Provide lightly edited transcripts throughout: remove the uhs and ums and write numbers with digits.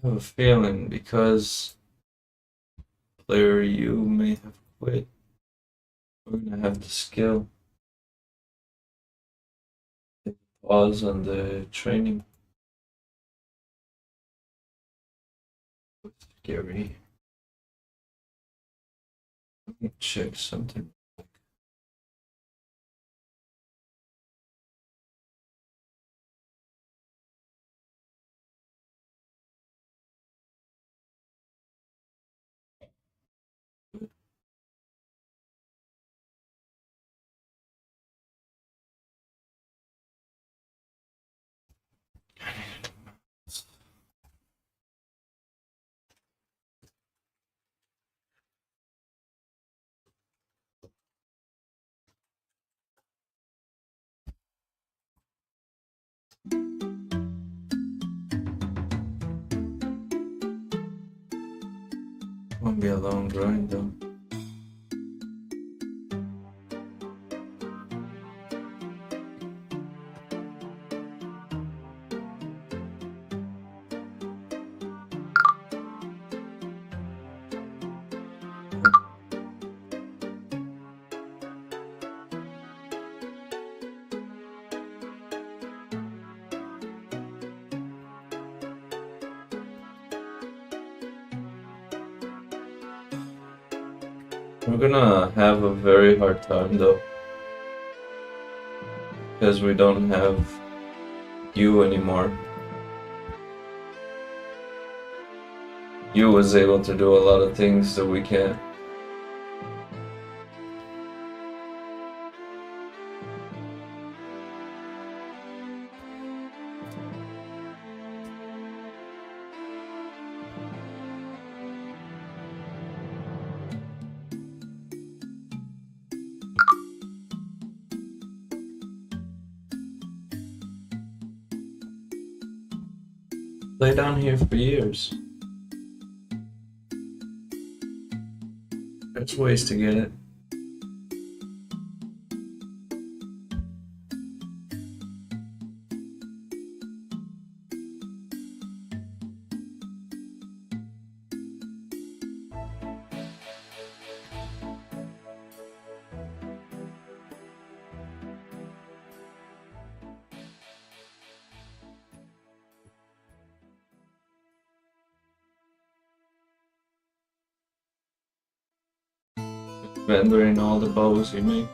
have a feeling because player U may have quit. We're gonna have to skill. Pause on the training. Scary. Let me check something. Won't be a long grind though. We're gonna have a very hard time though, because we don't have you anymore. You was able to do a lot of things that we can't. Play down here for years. There's ways to get it. Vendoring all the bows you make.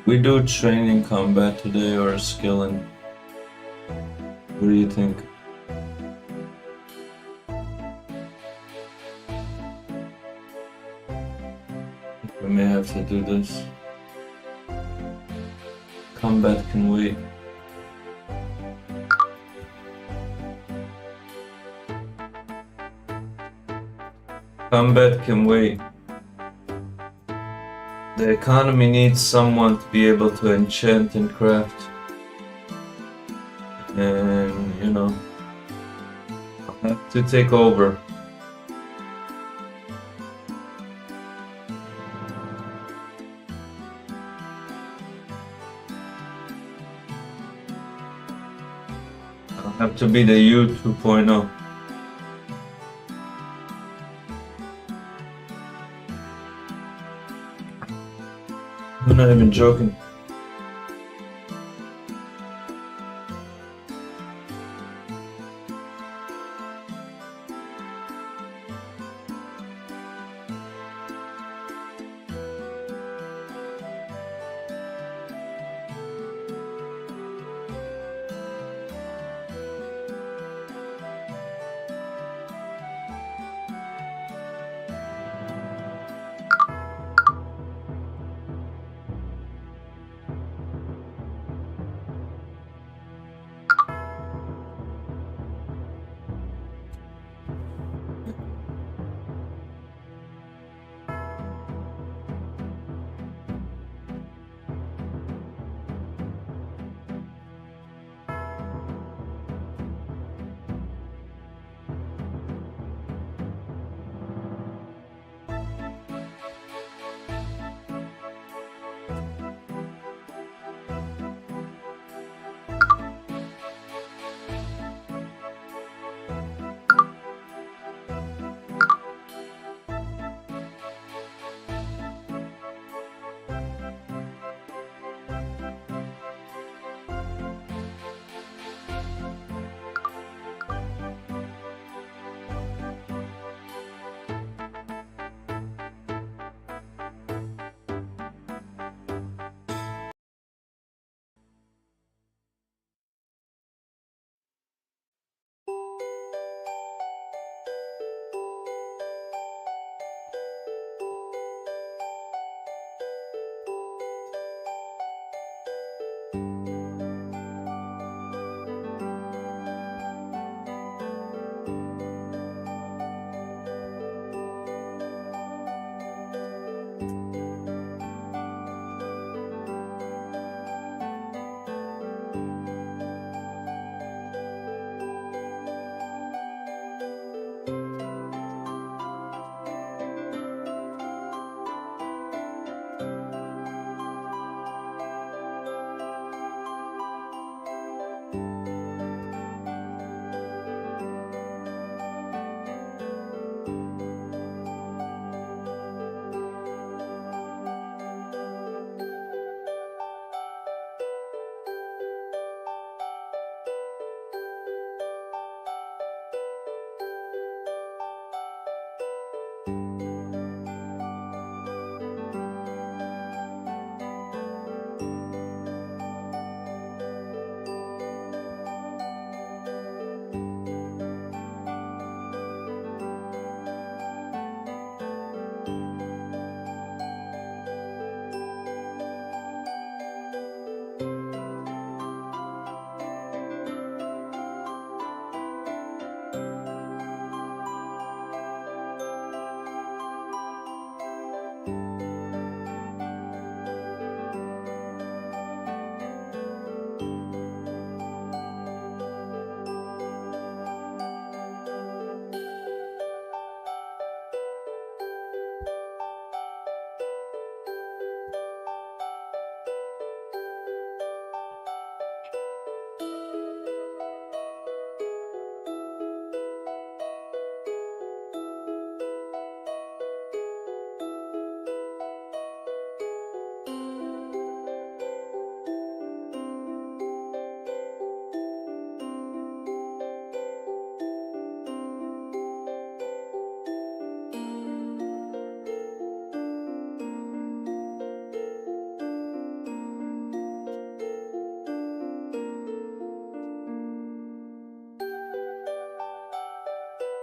We do training combat today or skilling. What do you think? We may have to do this. Combat can wait. Combat can wait. The economy needs someone to be able to enchant and craft. And, you know, I'll have to take over. I'll have to be the U 2.0. I'm not even joking.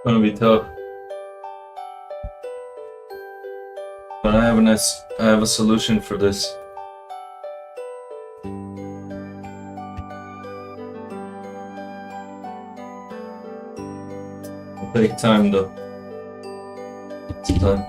gonna be tough. But I have a solution for this. It'll take time though. It's time.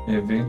Maybe.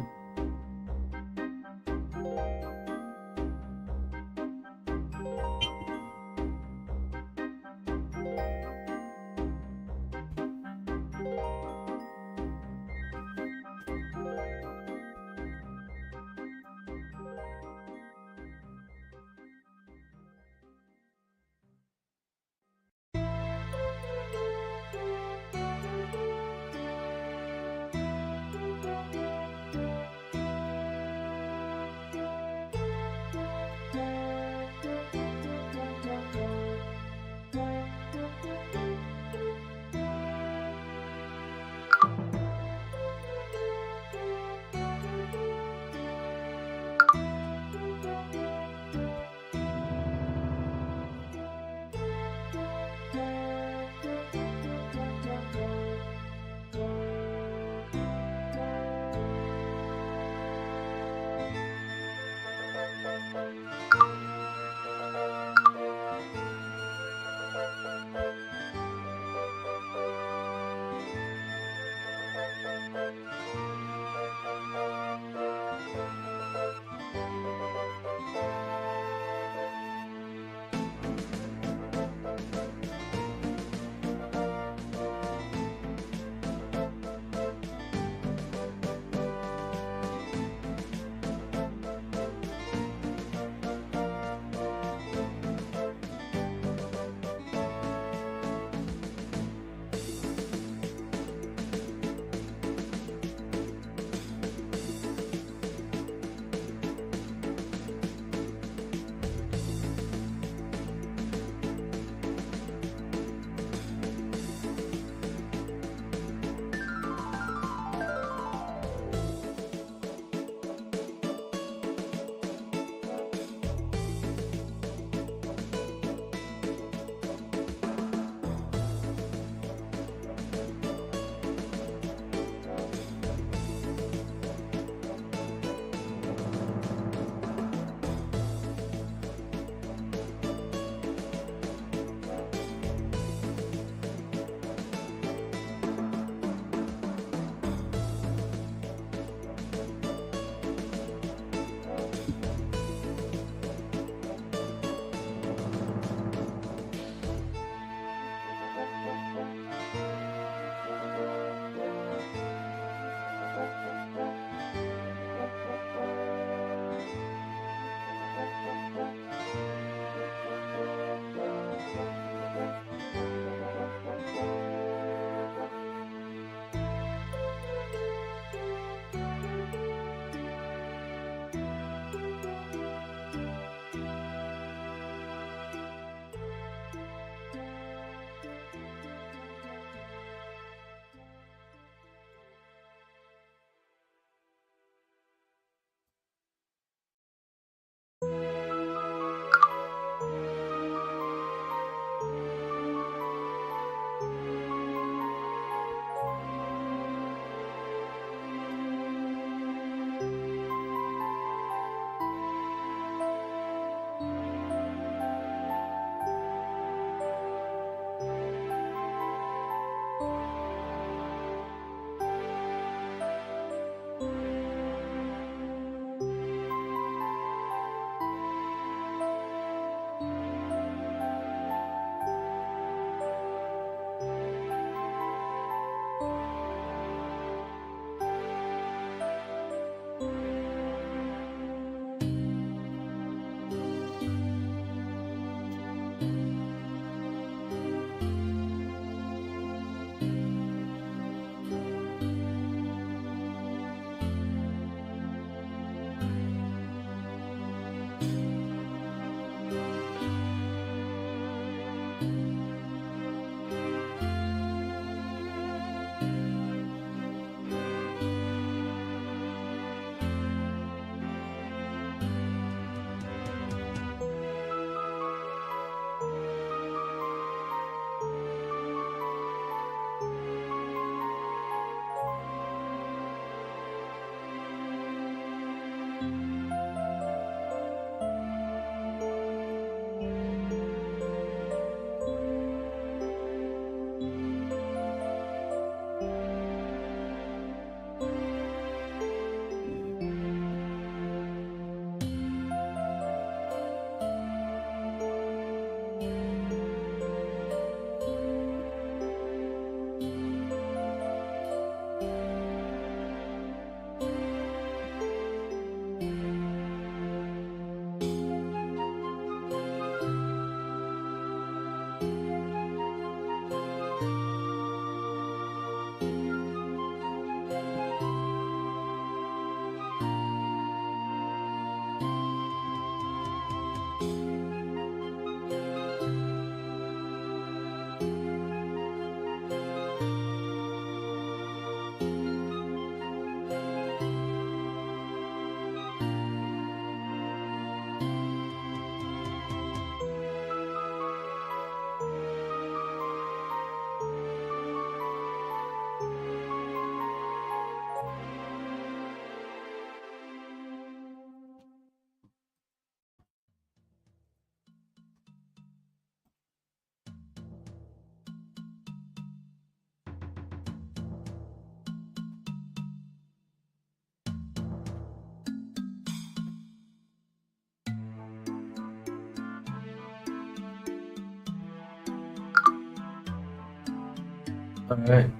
Alright.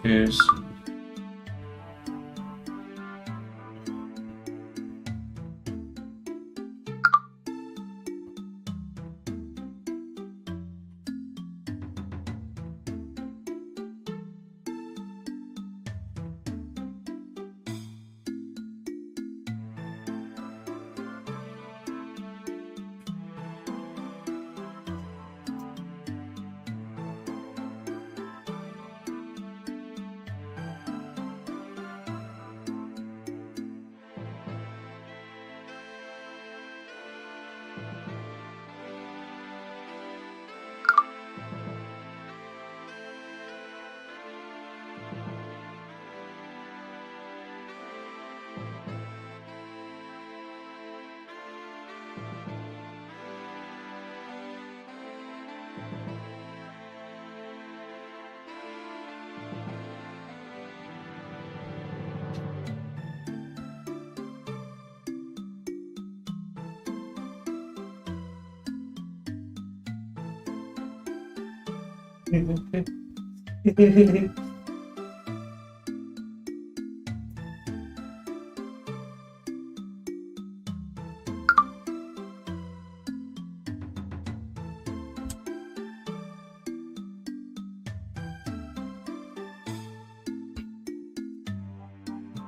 Cheers.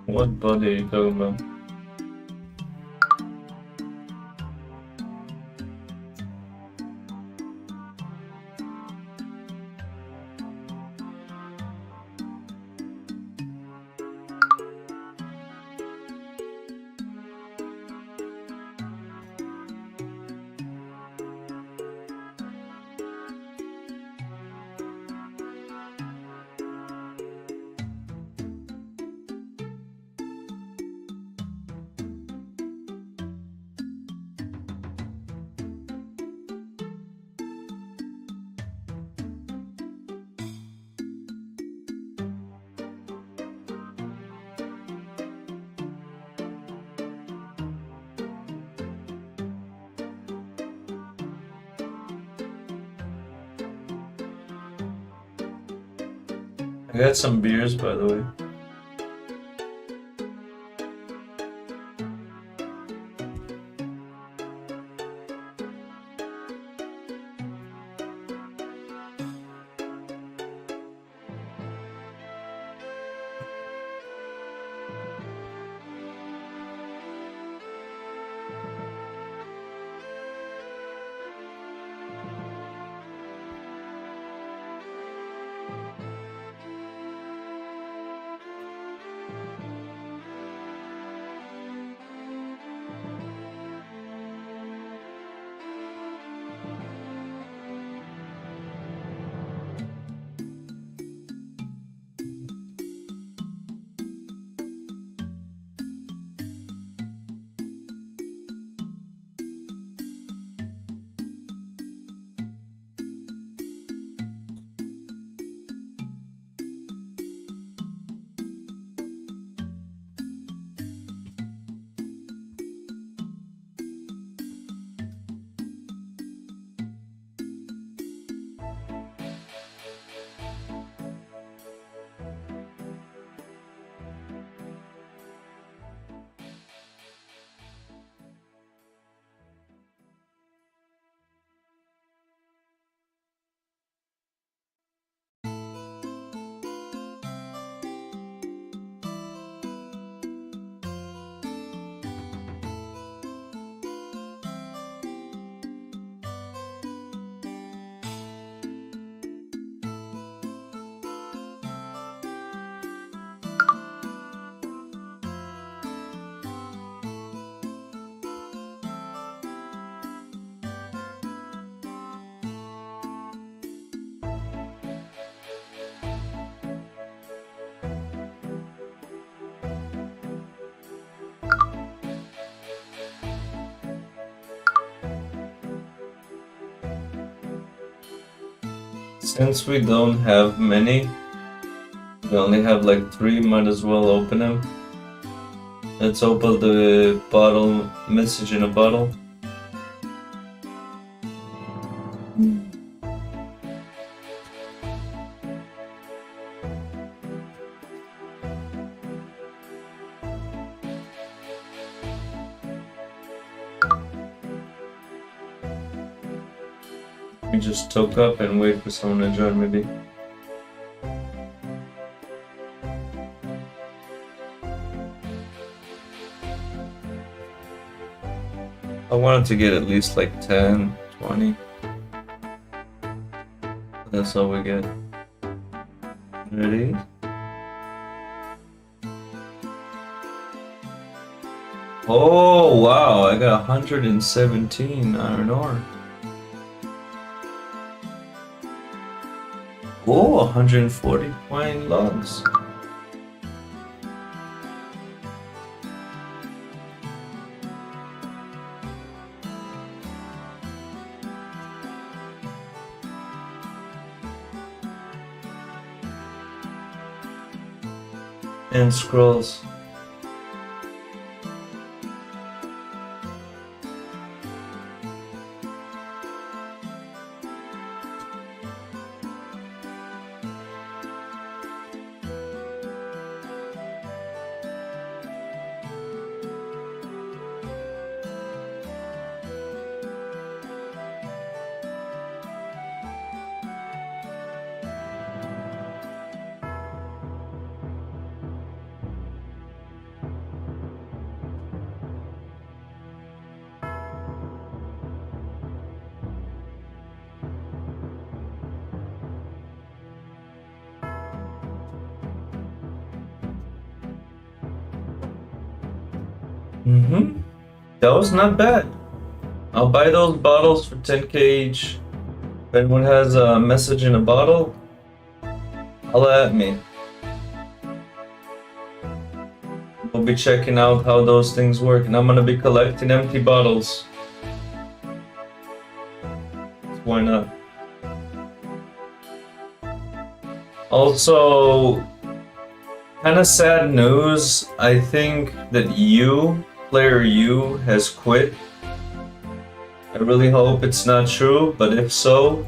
What body are you talking about? I got some beers, by the way. Since we don't have many, we only have like 3, might as well open them. Let's open the bottle, message in a bottle. me just talk up and wait for someone to join, maybe. I wanted to get at least like 10, 20. That's all we get. Ready? Oh wow, I got 117 iron ore. Oh, 140 pine logs. And scrolls. That was not bad. I'll buy those bottles for 10k each. If anyone has a message in a bottle, holla at me. We'll be checking out how those things work, and I'm gonna be collecting empty bottles. Why not? Also, kind of sad news. I think that player U has quit. I really hope it's not true, but if so,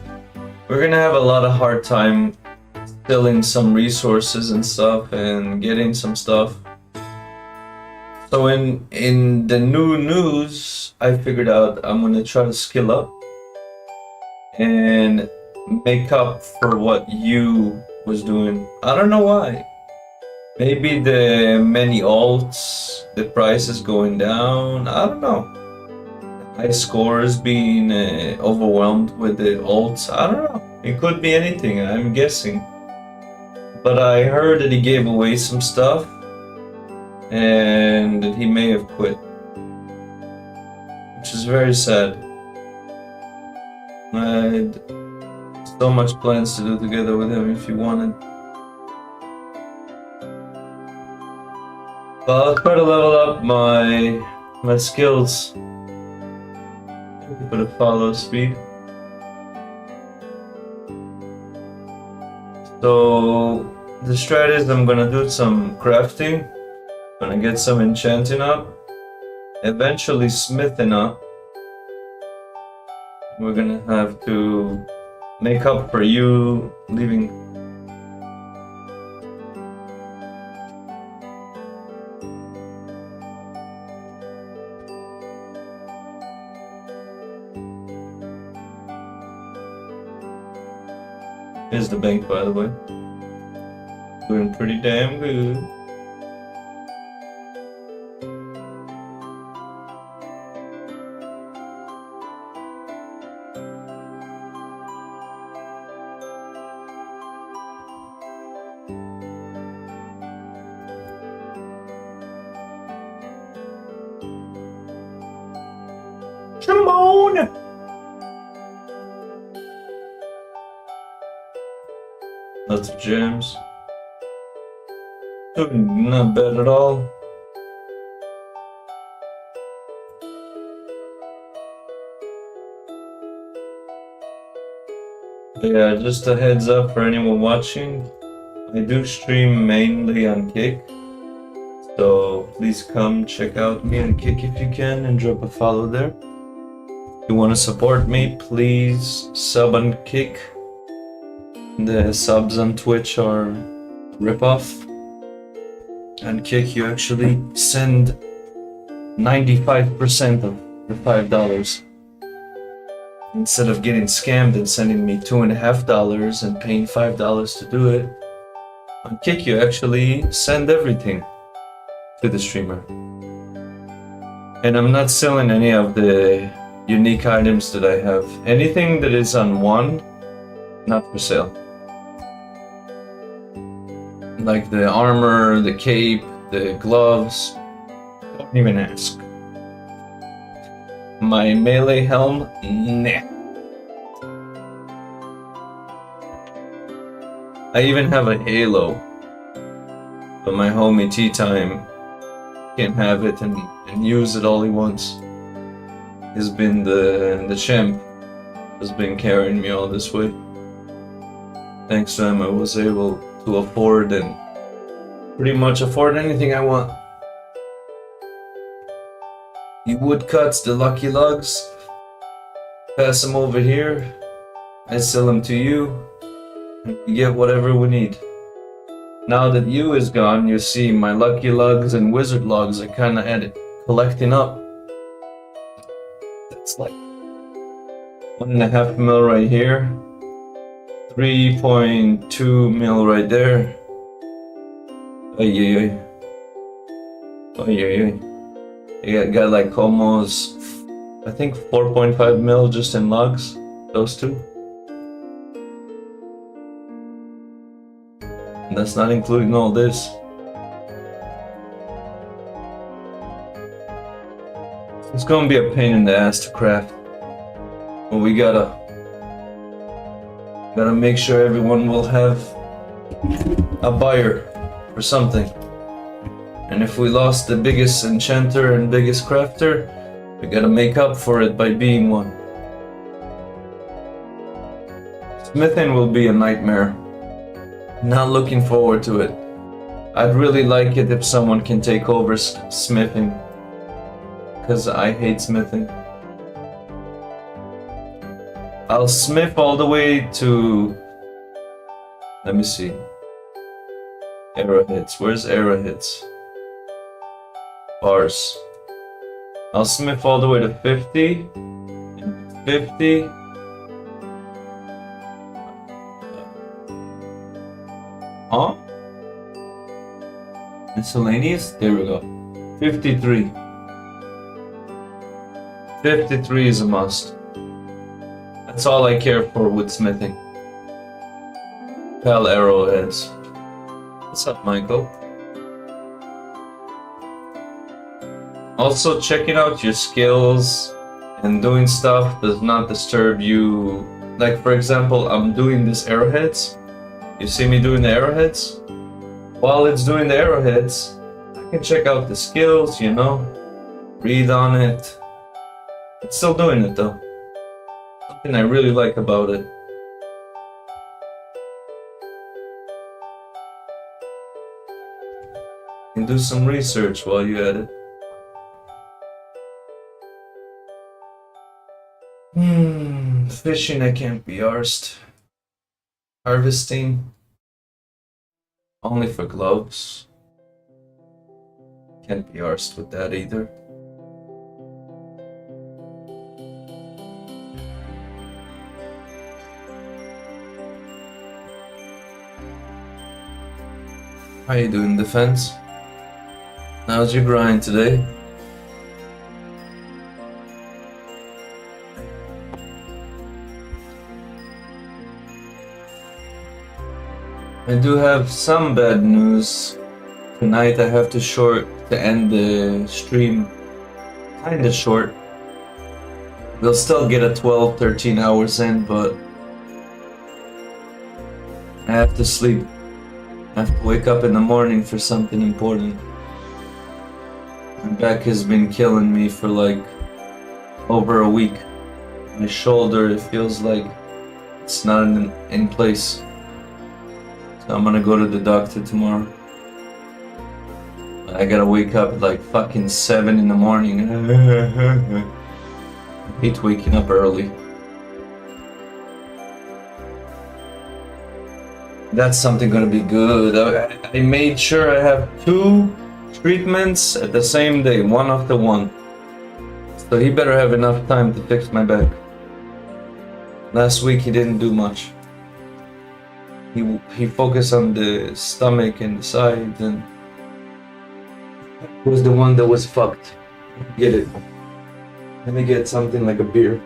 we're gonna have a lot of hard time filling some resources and stuff and getting some stuff. So in the new news, I figured out I'm gonna try to skill up and make up for what U was doing. I don't know why. Maybe the many alts, the price is going down. I don't know. High scores being overwhelmed with the alts. I don't know. It could be anything. I'm guessing. But I heard that he gave away some stuff, and that he may have quit, which is very sad. I had so much plans to do together with him if he wanted. But I'll try to level up my skills. For the follow speed. So the strat is I'm gonna do some crafting. Gonna get some enchanting up. Eventually smithing up. We're gonna have to make up for you leaving. Here's the bank, by the way. Doing pretty damn good. Come on! Lots of gems. Not bad at all. Yeah, just a heads up for anyone watching. I do stream mainly on Kick. So please come check out me on Kick if you can and drop a follow there. If you want to support me, please sub on Kick. The subs on Twitch are ripoff. On Kick you actually send 95% of the $5. instead of getting scammed and sending me $2.50 and paying $5 to do it, on Kick you actually send everything to the streamer. And I'm not selling any of the unique items that I have. Anything that is on one, not for sale. Like the armor, the cape, the gloves, don't even ask. My melee helm, nah. I even have a halo, but my homie Tea Time can't have it and use it all he wants. He's been the champ, has been carrying me all this way. Thanks to him, I was able to afford and pretty much afford anything I want. The woodcuts, the lucky lugs, pass them over here, I sell them to you, and we get whatever we need. Now that you is gone, you see my lucky lugs and wizard logs are kinda at it, collecting up. That's like 1.5 mil right here, 3.2 mil right there. Ay. I got like almost, I think 4.5 mil just in logs, those two. And that's not including all this. It's gonna be a pain in the ass to craft. But we gotta make sure everyone will have a buyer for something. And if we lost the biggest enchanter and biggest crafter, we gotta make up for it by being one. Smithing will be a nightmare. Not looking forward to it. I'd really like it if someone can take over smithing, because I hate smithing. I'll smith all the way to, let me see, arrowheads. Where's arrowheads? Bars. I'll smith all the way to 50, 50. Huh? Miscellaneous? There we go. 53. 53 is a must. That's all I care for with smithing. Pal arrowheads. What's up, Michael? Also, checking out your skills and doing stuff does not disturb you. Like, for example, I'm doing this arrowheads. You see me doing the arrowheads? While it's doing the arrowheads, I can check out the skills, you know, read on it. It's still doing it though. Something I really like about it. And do some research while you're at it. Fishing I can't be arsed. Harvesting only for gloves. Can't be arsed with that either. How you doing, defense? How's your grind today? I do have some bad news. Tonight I have to end the stream kinda short. We'll still get a 12-13 hours in, but I have to sleep. I have to wake up in the morning for something important. My back has been killing me for like over a week. My shoulder, it feels like it's not in place. So I'm gonna go to the doctor tomorrow. I gotta wake up at like fucking 7 in the morning. I hate waking up early. That's something gonna be good. I made sure I have 2 treatments at the same day, one after one. So he better have enough time to fix my back. Last week he didn't do much. He focused on the stomach and the sides, and was the one that was fucked. Get it? Let me get something like a beer.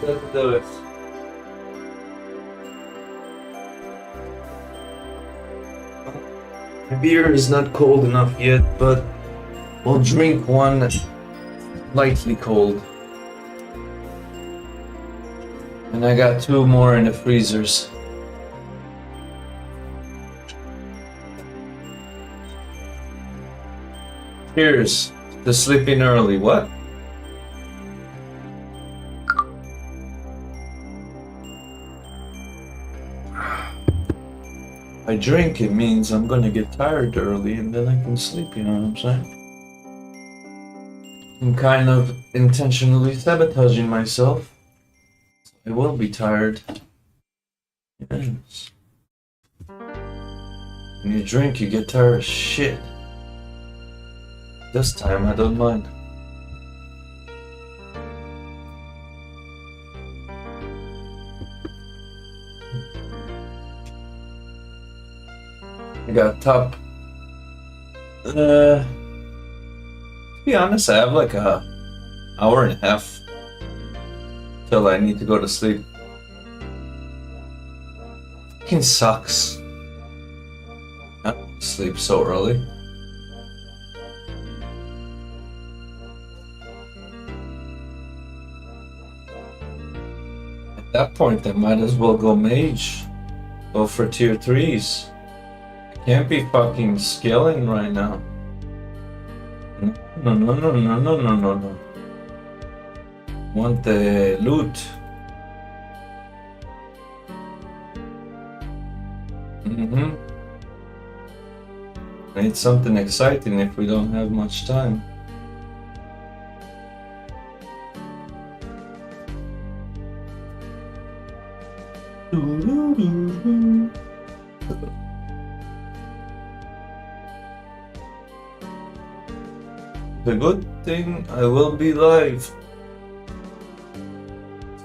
Let's do it. The beer is not cold enough yet, but we'll drink one lightly cold. And I got 2 more in the freezers. Cheers to sleeping early. What? I drink, it means I'm gonna get tired early and then I can sleep, you know what I'm saying? I'm kind of intentionally sabotaging myself. I will be tired. Yes. When you drink, you get tired as shit. This time, I don't mind. I got top. To be honest, I have like a hour and a half till I need to go to sleep. Fucking sucks. I don't sleep so early. At that point, I might as well go mage. Go for tier 3s. Can't be fucking scaling right now. No. Want the loot. Need something exciting if we don't have much time. The good thing, I will be live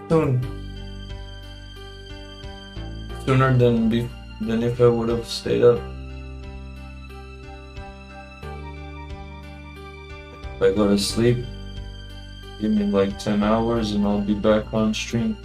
soon. Sooner than if I would have stayed up. If I go to sleep, give me like 10 hours and I'll be back on stream.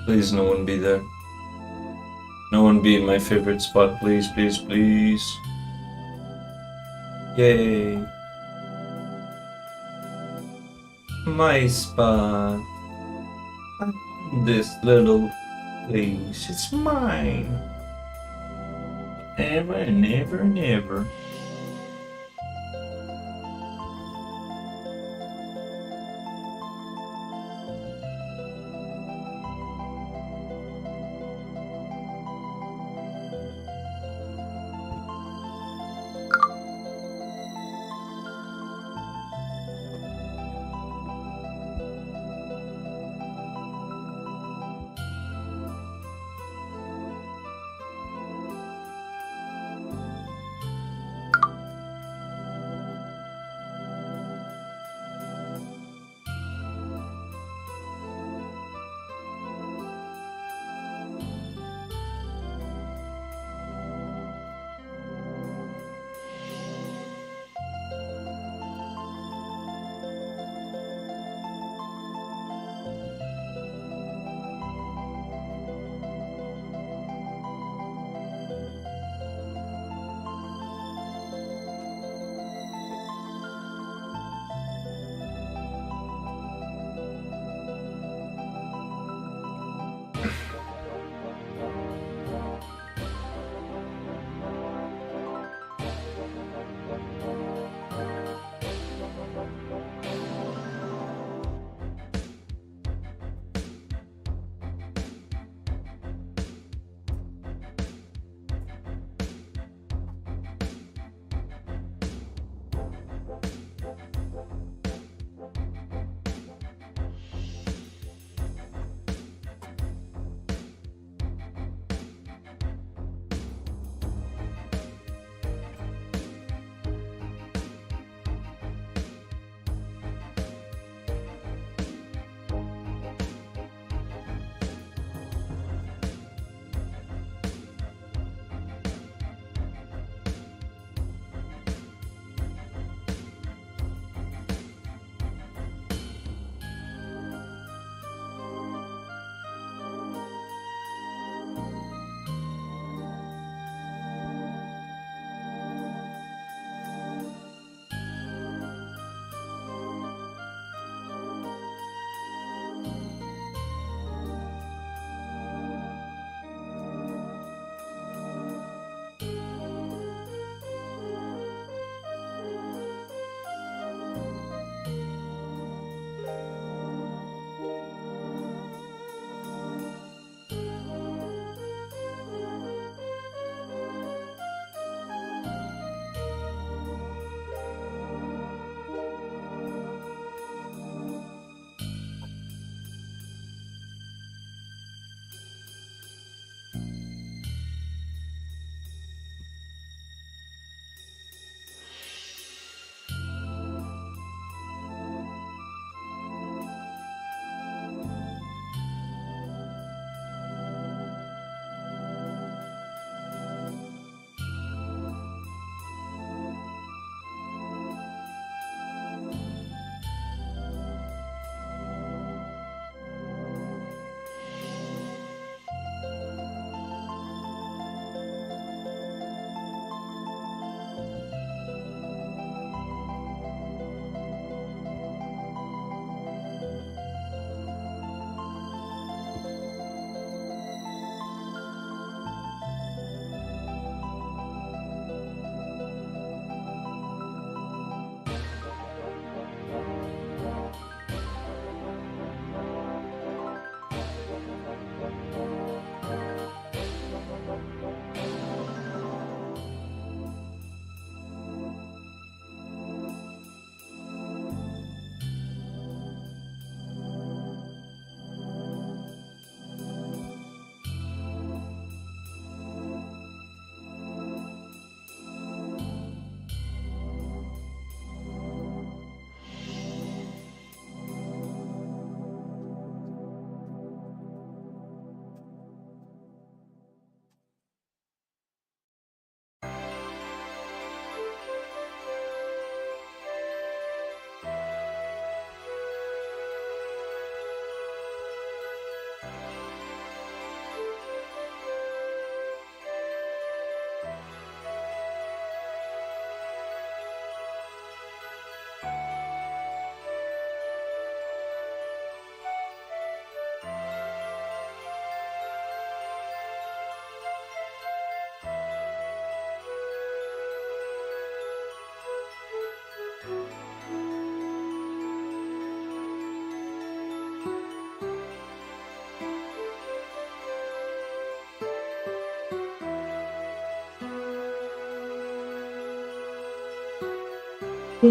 Please, no one be there. No one be in my favorite spot, please, please, please. Yay. My spot. This little place, it's mine. Ever, never, never. We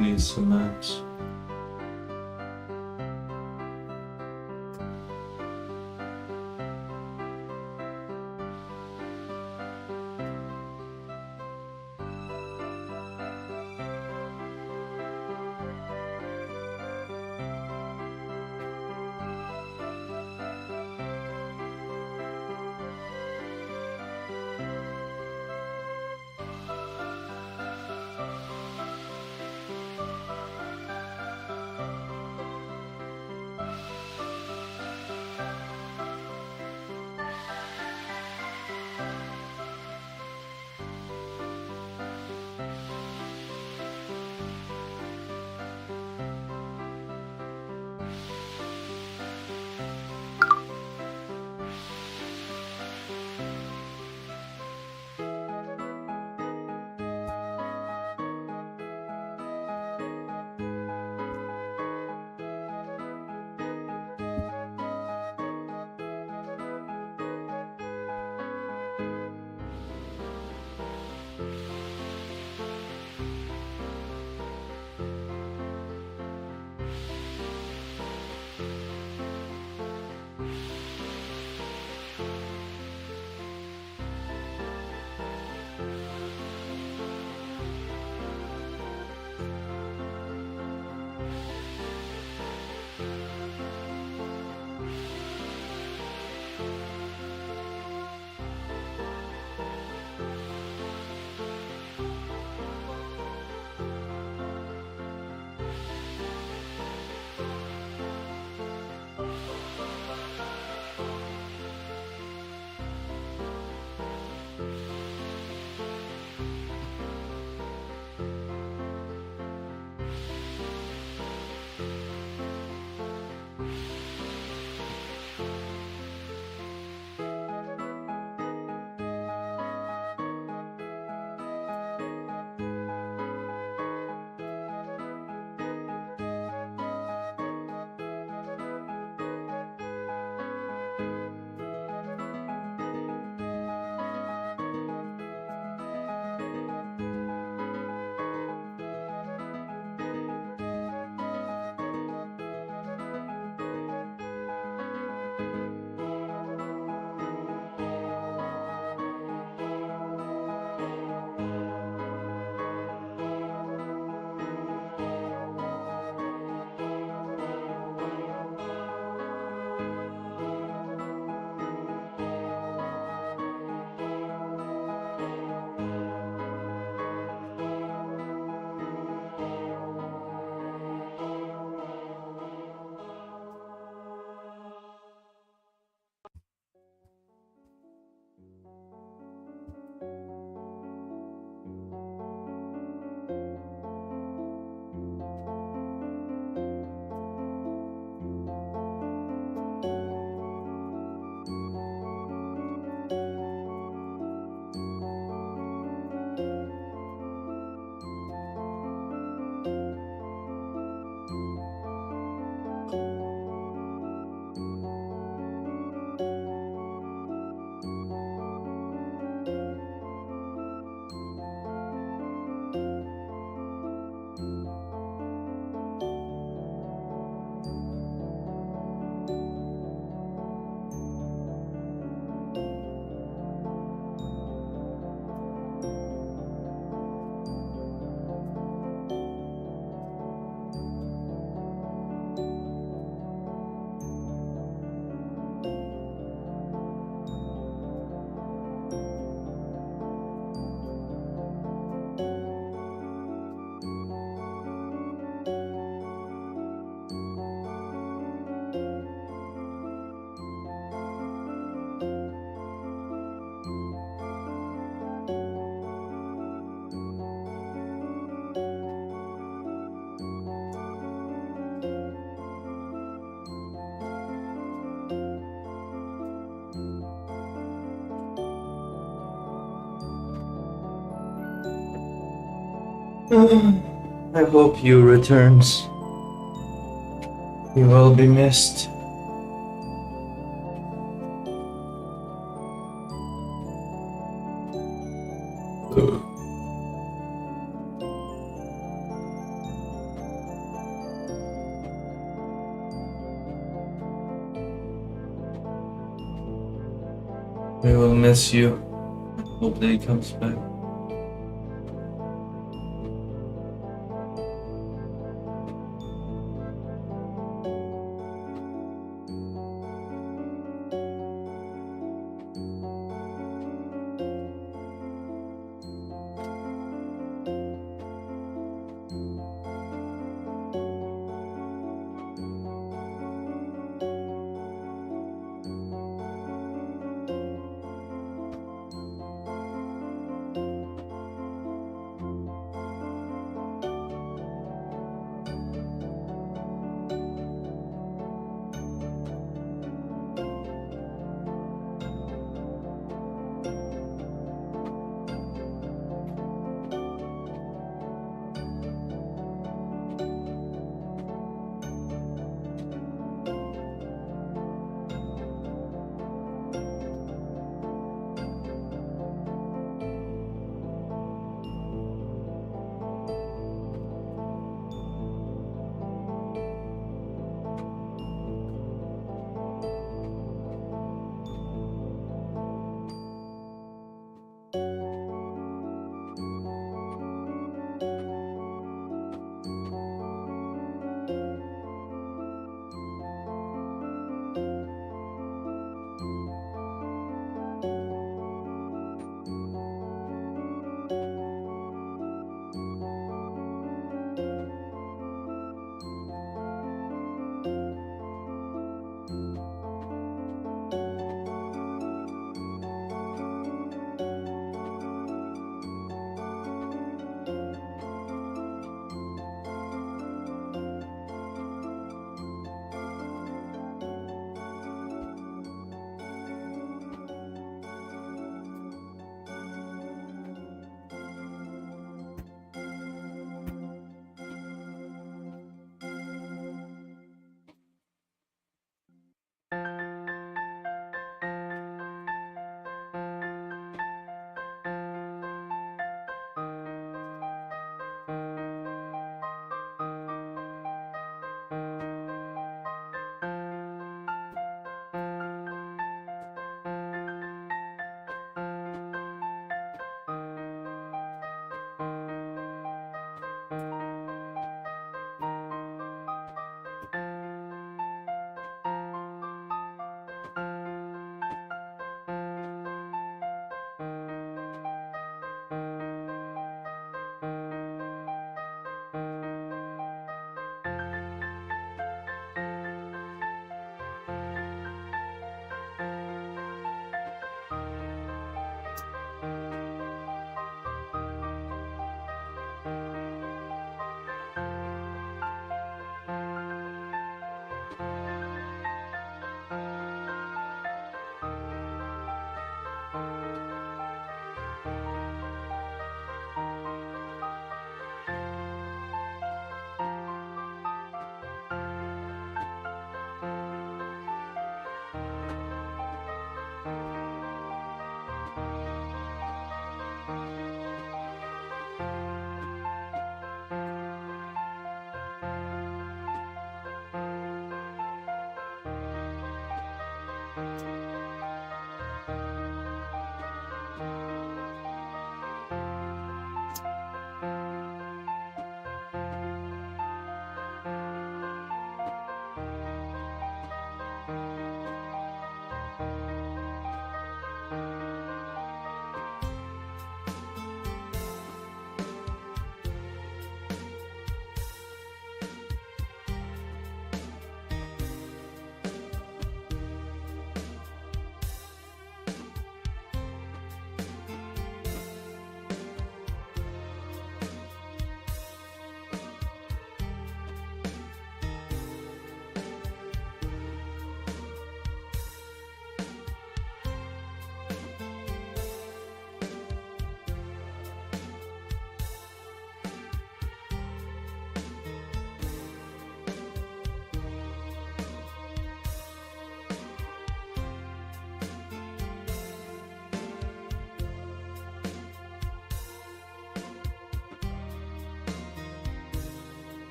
need some maps. I hope you returns. You will be missed. We will miss you. Hope that he comes back.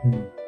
Hmm.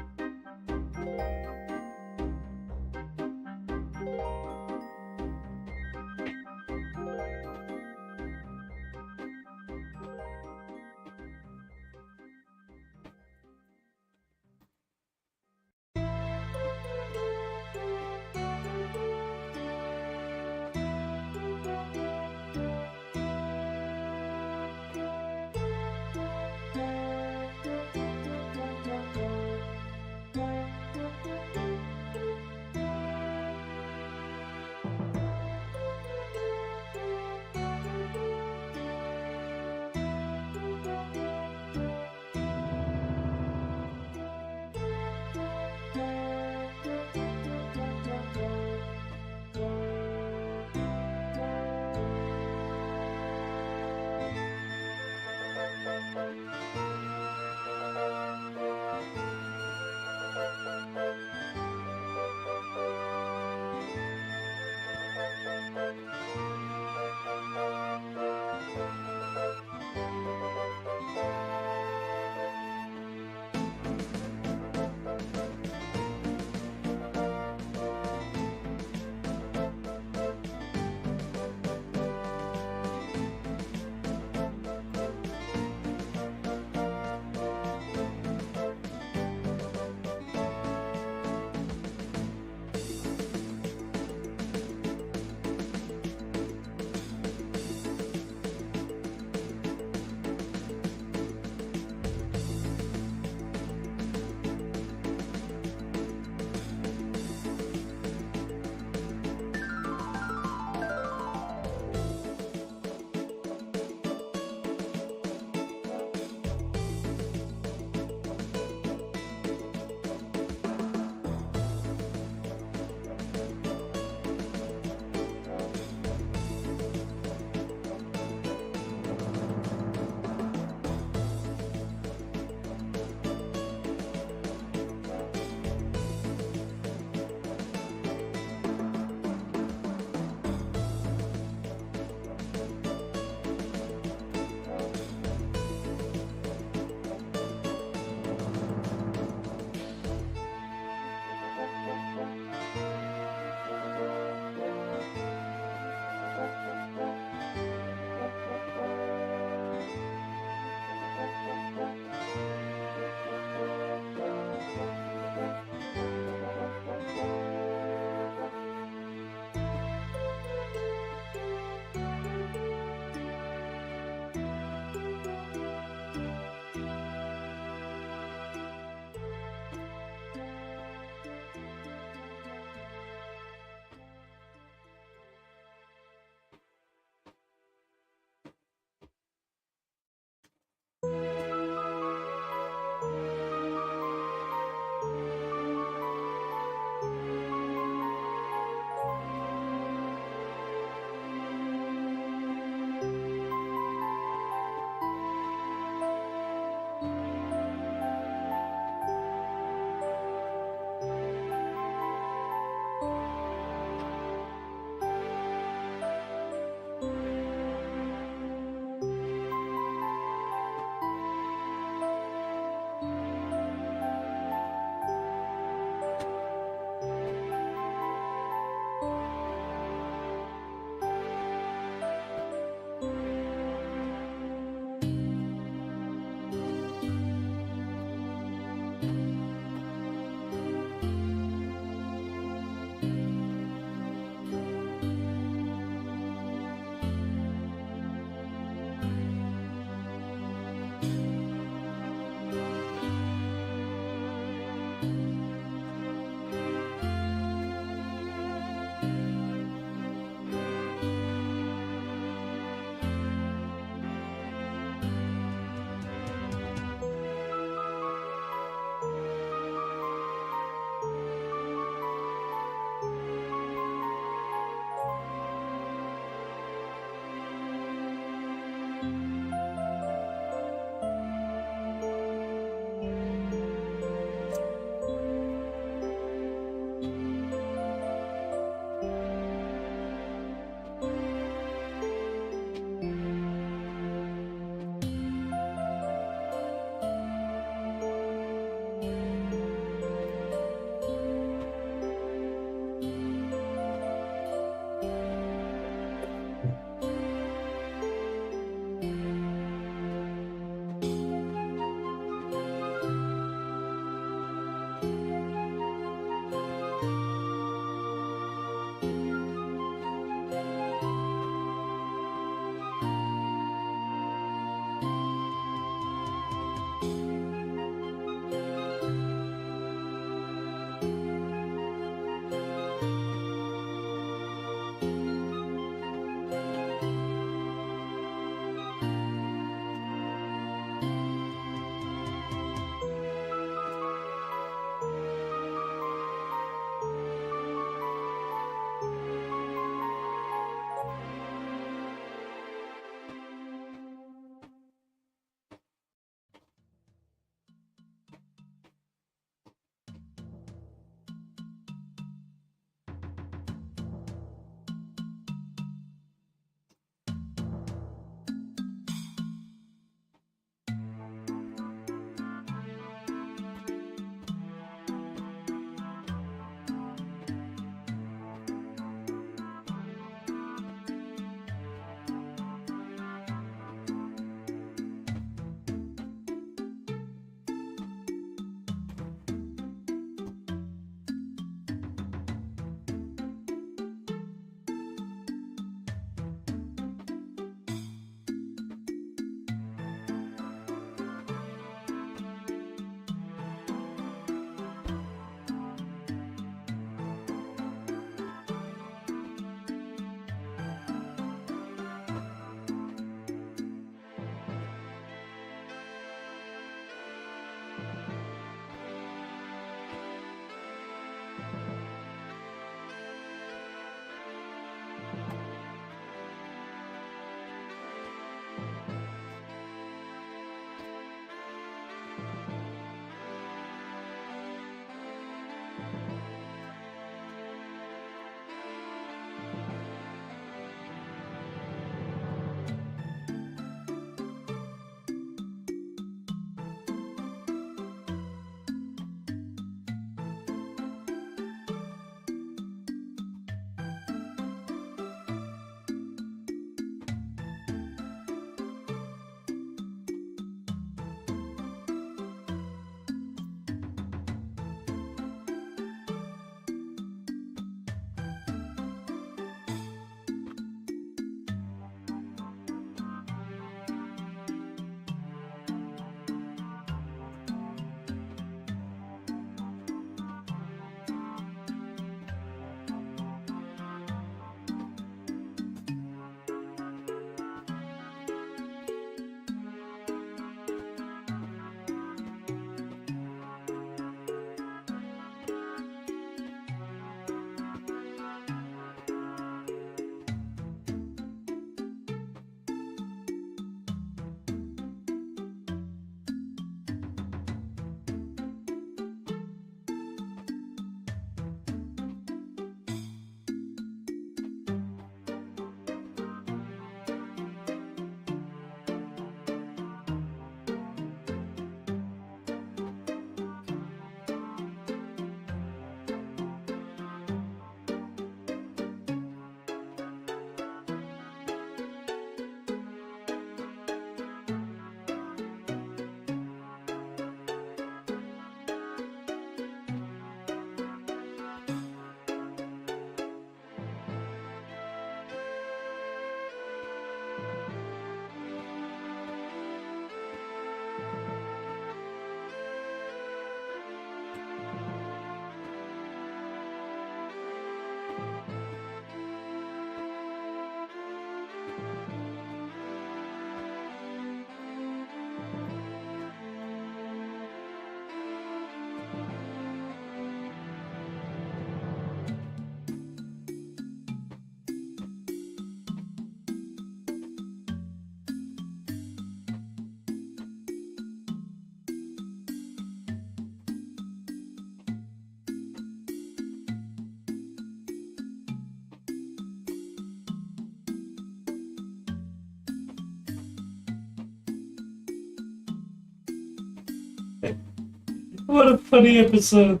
What a funny episode.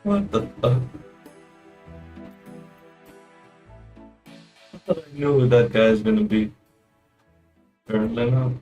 What the fuck? I thought I knew who that guy's gonna be. Apparently not.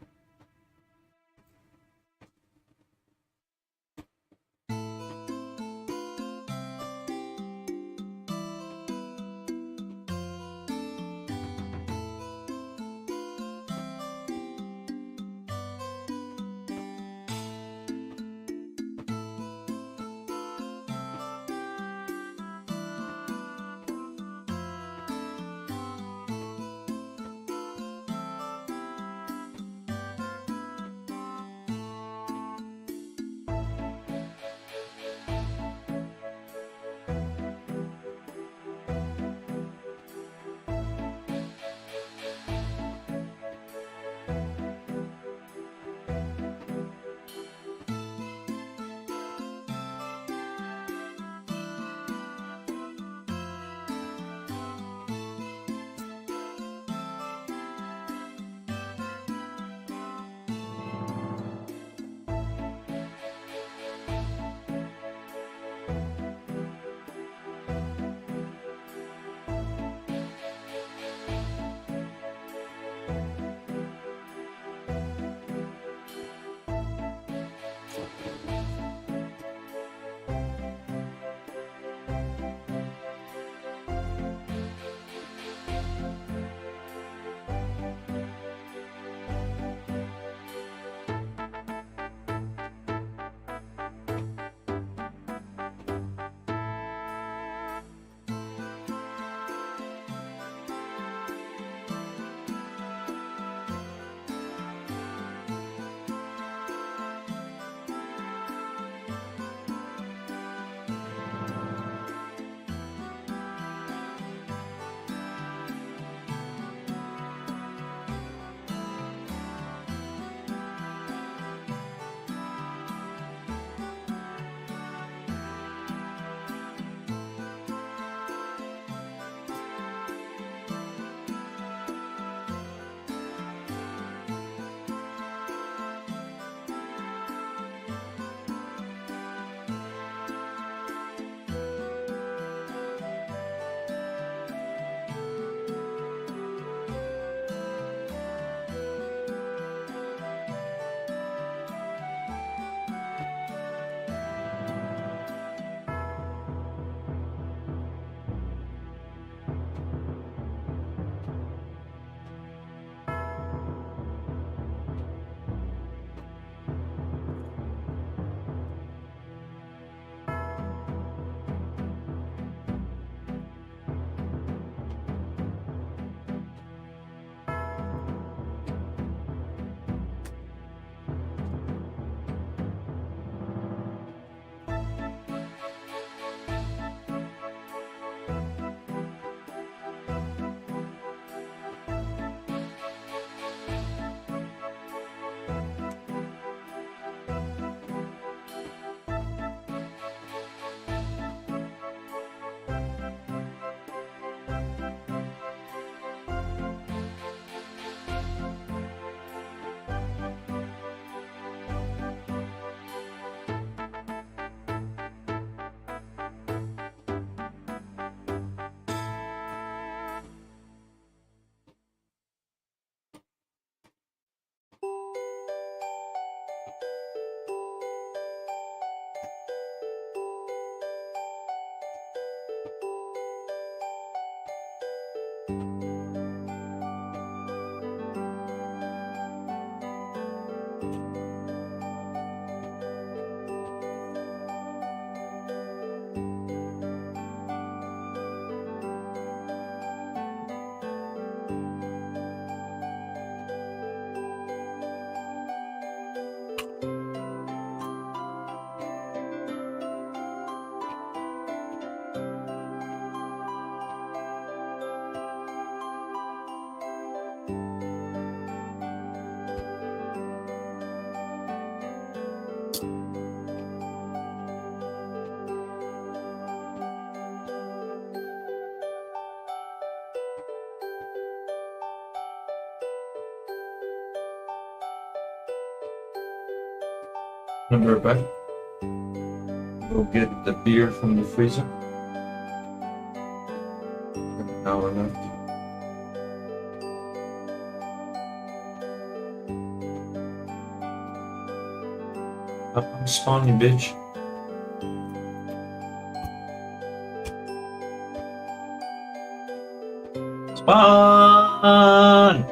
I'll be right back. Go get the beer from the freezer. An hour left. I'm spawning, bitch. Spawn!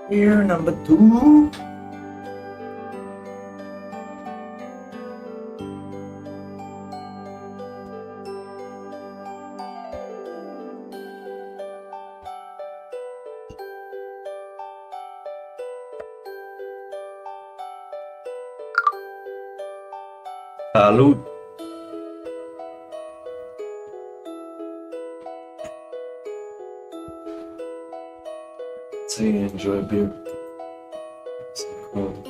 Here, number 2. Salud. So you enjoy beer. It's cold.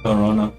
Corona.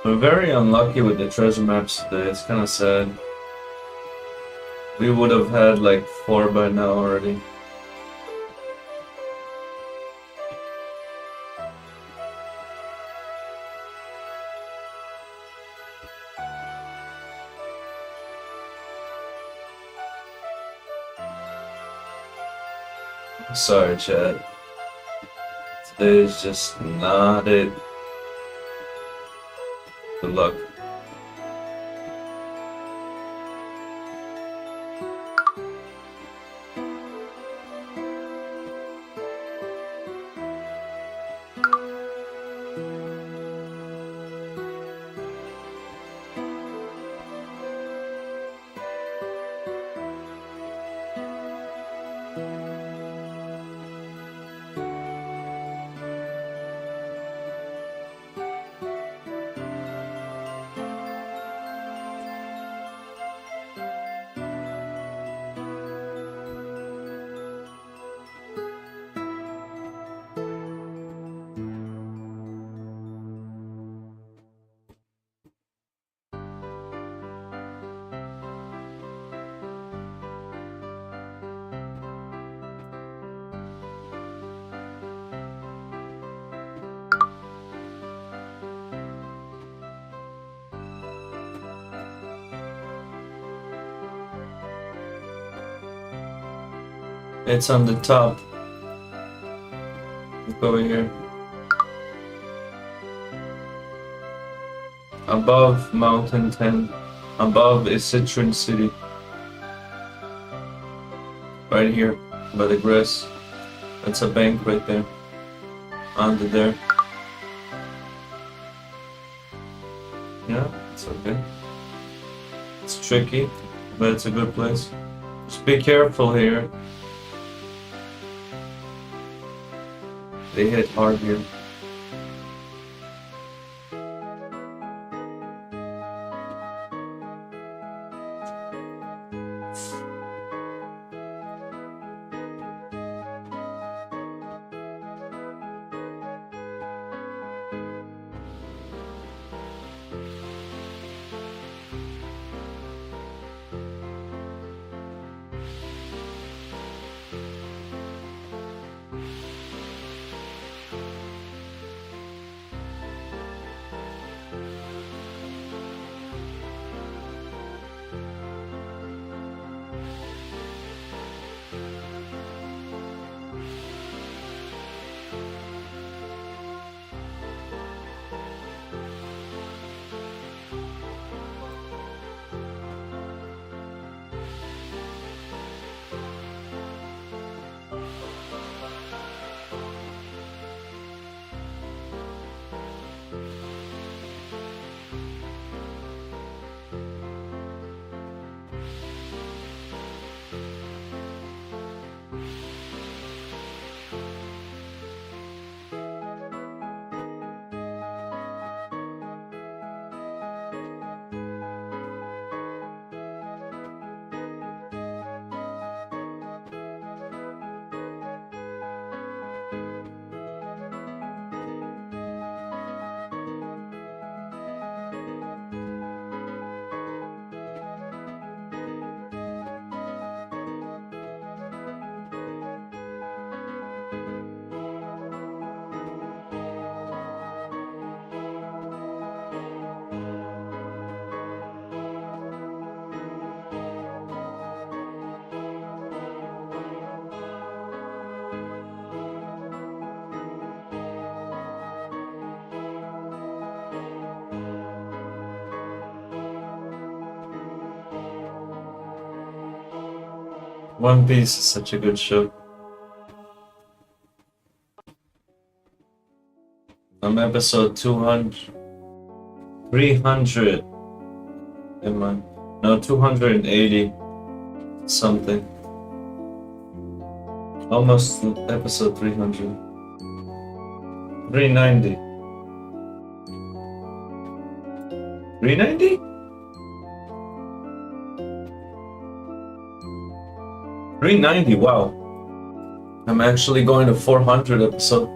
We're very unlucky with the treasure maps today. It's kind of sad. We would have had like 4 by now already. Sorry, Chad. Today is just not it. Good luck. It's on the top. Look over here. Above Mountain 10. Above is Citron City. Right here, by the grass. That's a bank right there. Under there. Yeah, it's okay. It's tricky, but it's a good place. Just be careful here. They hit hard here. One Piece is such a good show. I'm episode 200. 300. Am I? No, 280 something. Almost episode 300. 390. 390? 390, wow. I'm actually going to 400 episode.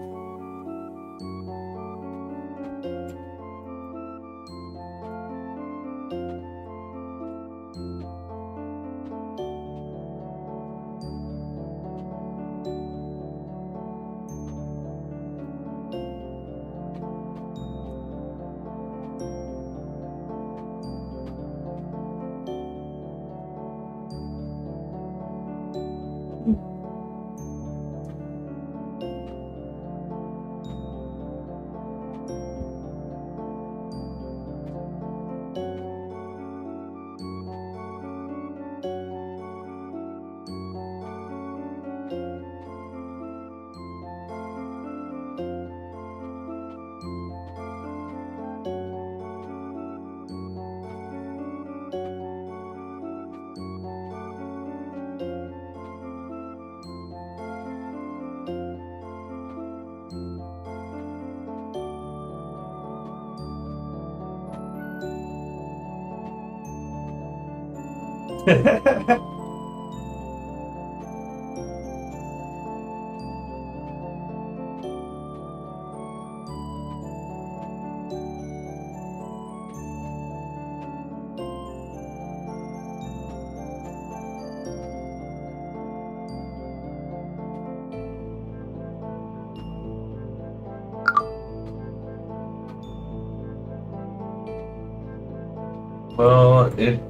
Well, it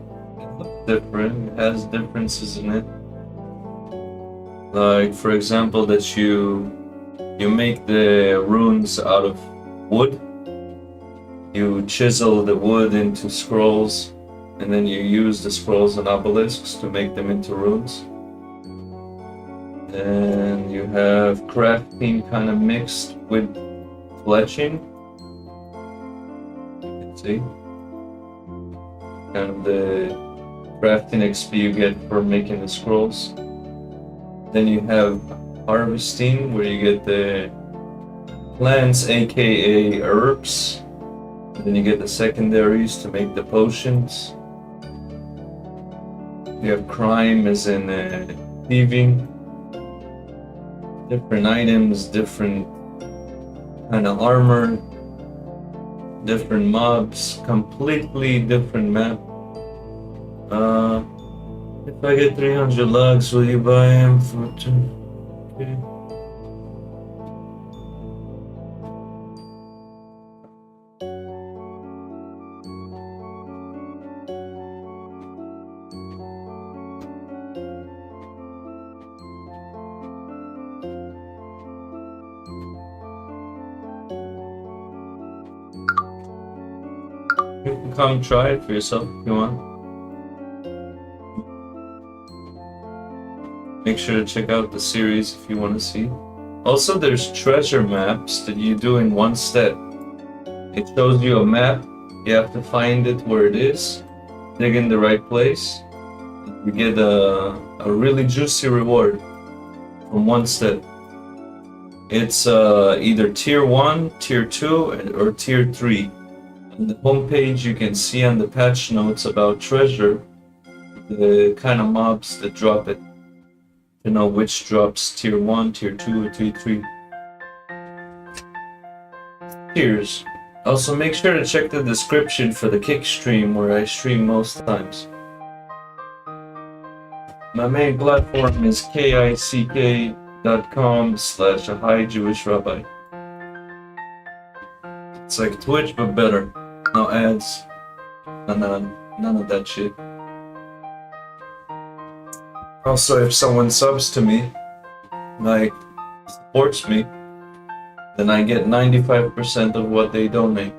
looks different. It has differences in it. Like, for example, that you make the runes out of wood. You chisel the wood into scrolls, and then you use the scrolls and obelisks to make them into runes. And you have crafting kind of mixed with fletching. You can see kind of the crafting XP you get for making the scrolls. Then you have harvesting, where you get the plants, aka herbs. And then you get the secondaries to make the potions. You have crime, as in thieving. Different items, different kind of armor, different mobs, completely different map. If I get 300 logs, will you buy them for 2? Okay. You can come try it for yourself if you want. Make sure to check out the series if you want to see. Also, there's treasure maps that you do in one step. It shows you a map, you have to find it where it is, dig in the right place. You get a really juicy reward from one step. It's either tier 1, tier 2, or tier 3. On the homepage you can see on the patch notes about treasure, the kind of mobs that drop it. To know which drops tier 1, tier 2, or tier 3. Tiers. Also, make sure to check the description for the kick stream, where I stream most times. My main platform is kick.com/AHighJewishRabbi. It's like Twitch, but better. No ads. None of that shit. Also, if someone subs to me, like supports me, then I get 95% of what they donate,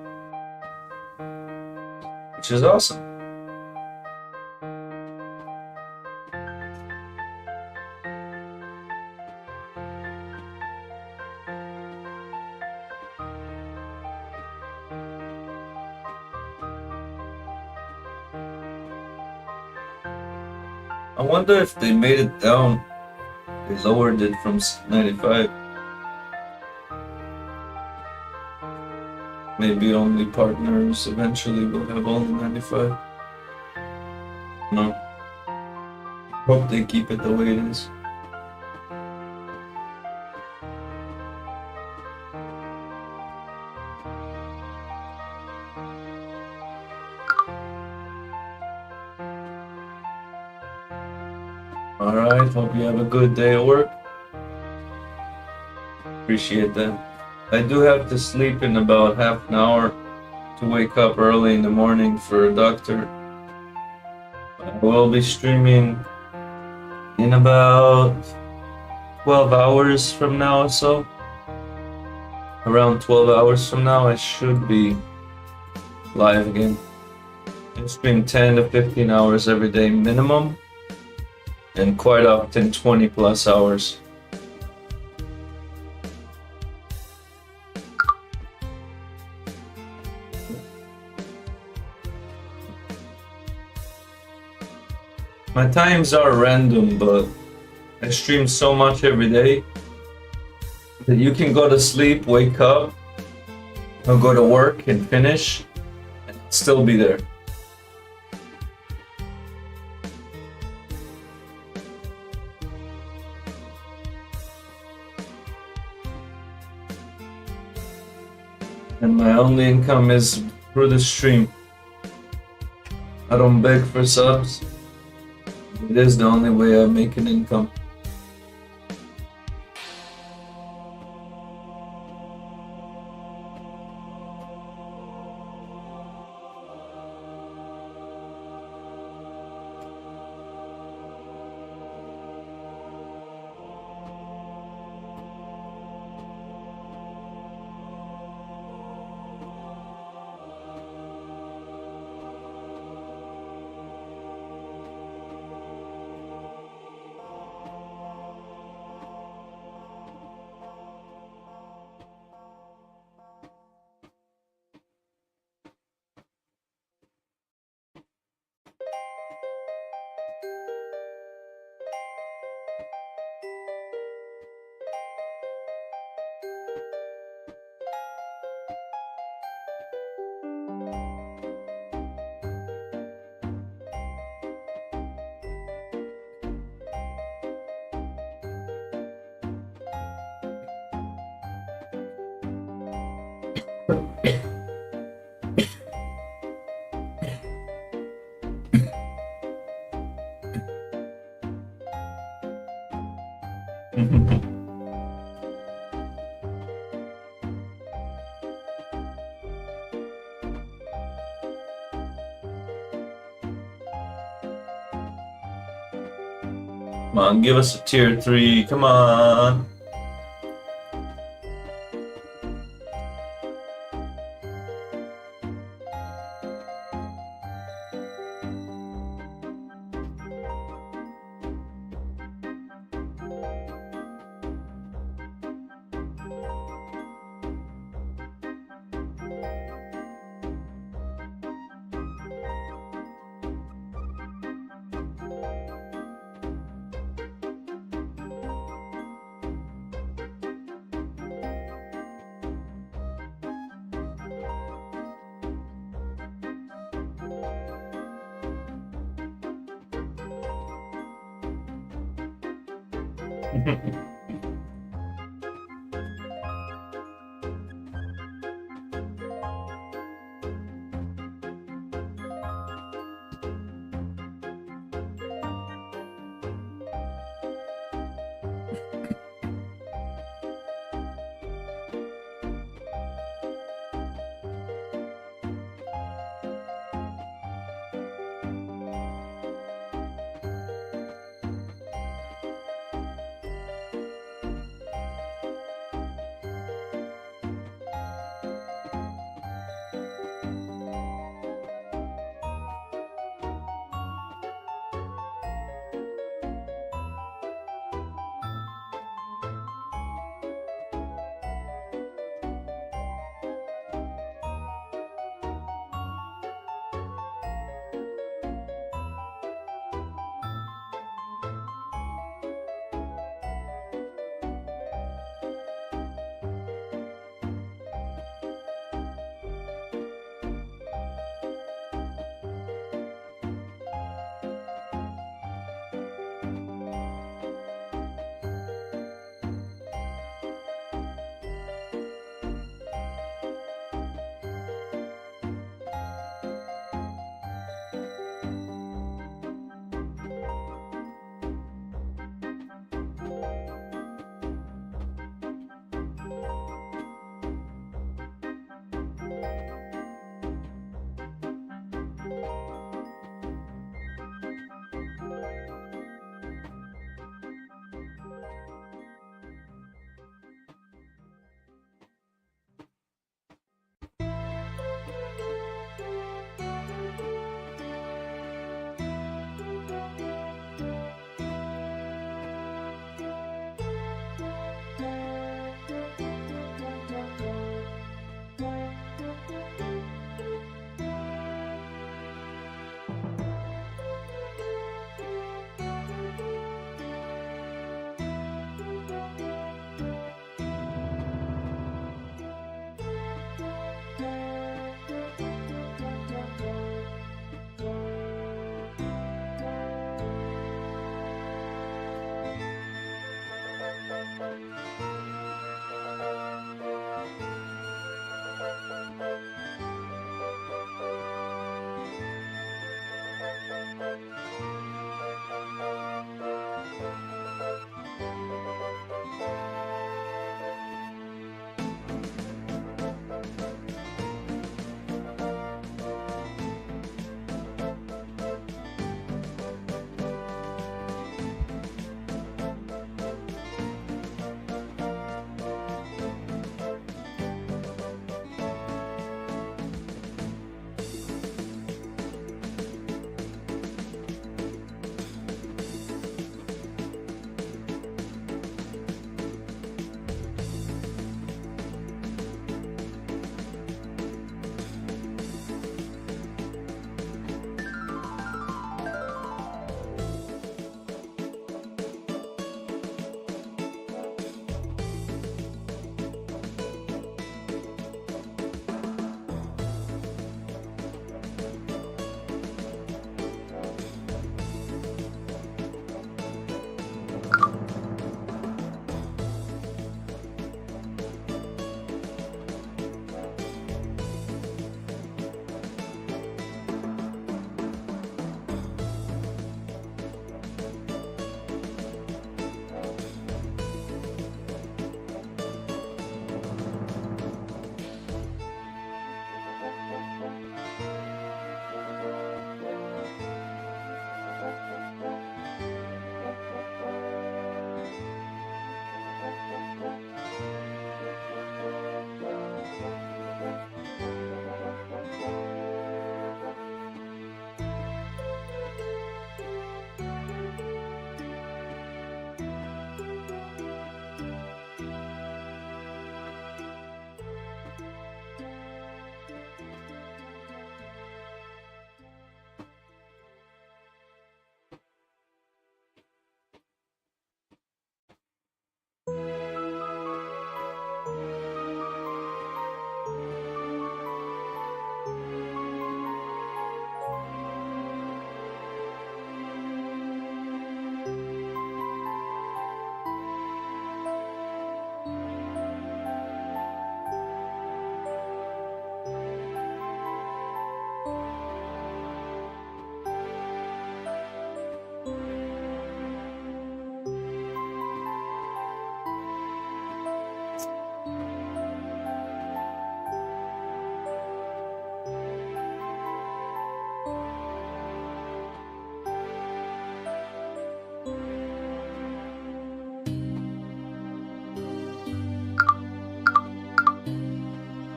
which is awesome. I wonder if they made it down. They lowered it from 95. Maybe only partners eventually will have only 95. No. Hope they keep it the way it is. Alright, hope you have a good day at work. Appreciate that. I do have to sleep in about half an hour to wake up early in the morning for a doctor. I will be streaming in about 12 hours from now or so. Around 12 hours from now, I should be live again. I stream 10 to 15 hours every day minimum, and quite often 20 plus hours. My times are random, but I stream so much every day that you can go to sleep, wake up, or go to work and finish, and still be there. And my only income is through the stream. I don't beg for subs. It is the only way I make an income. Come on, give us a tier 3, come on!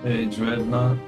Hey, Dreadnought.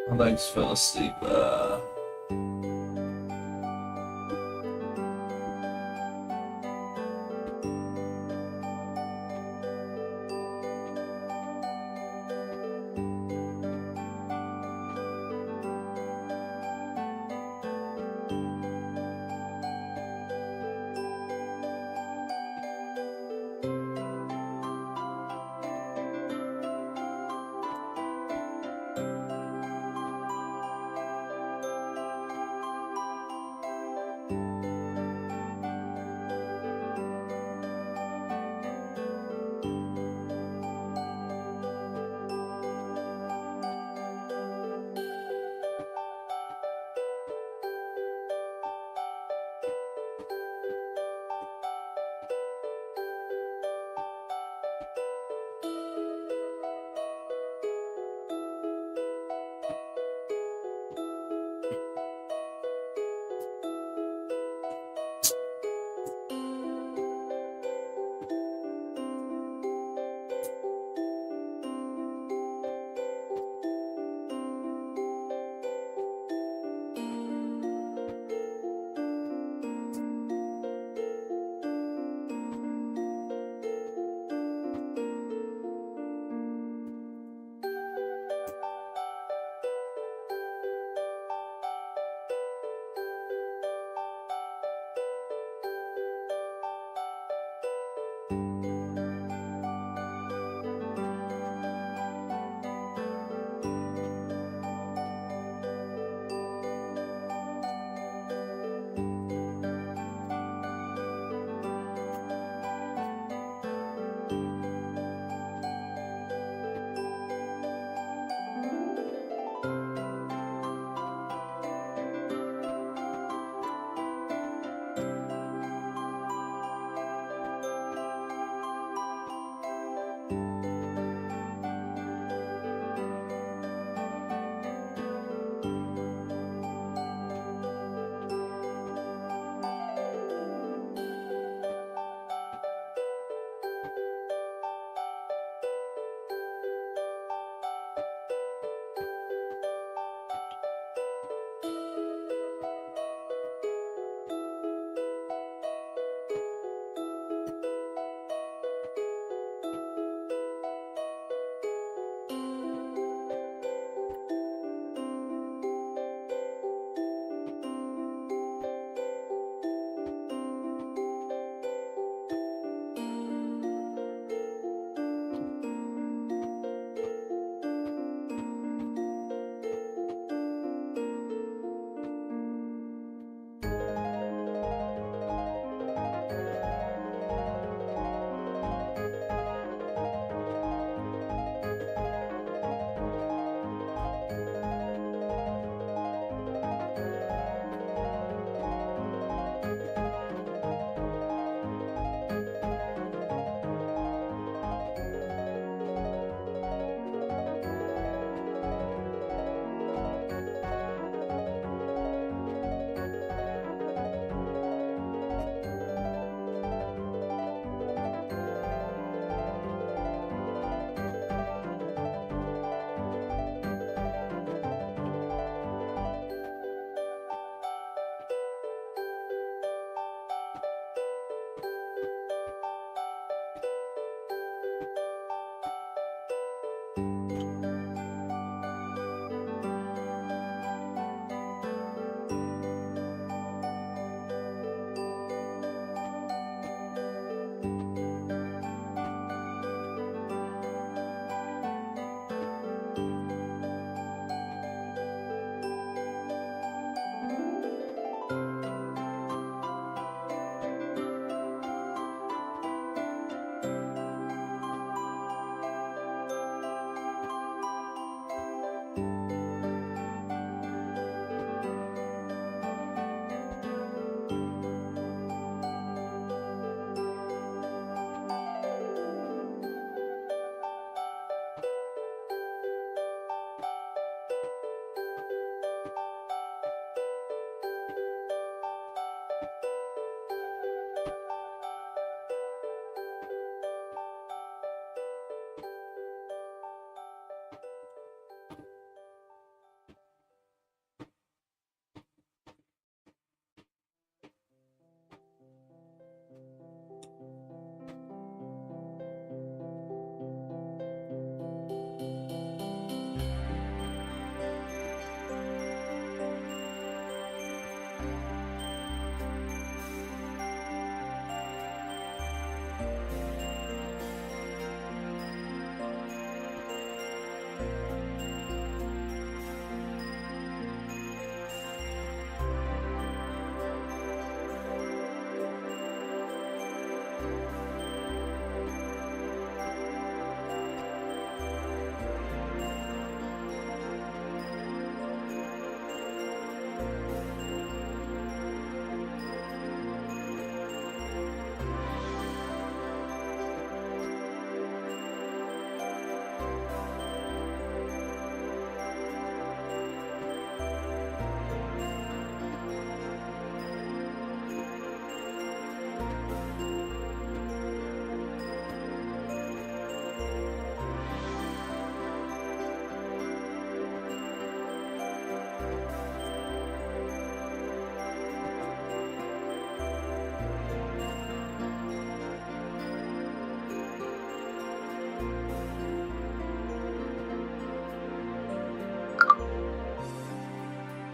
My legs fell asleep.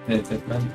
Hey, Hitman.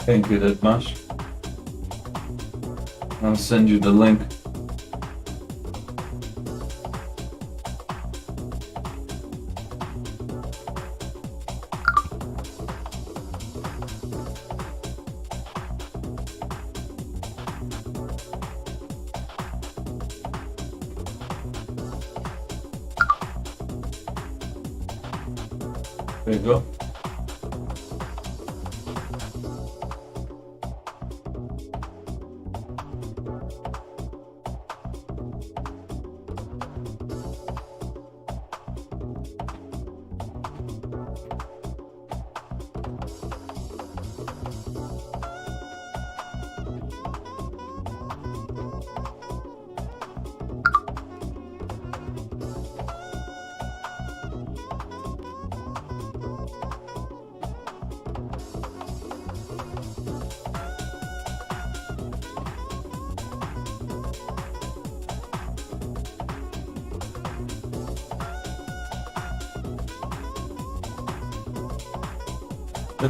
Thank you that much. I'll send you the link. There you go.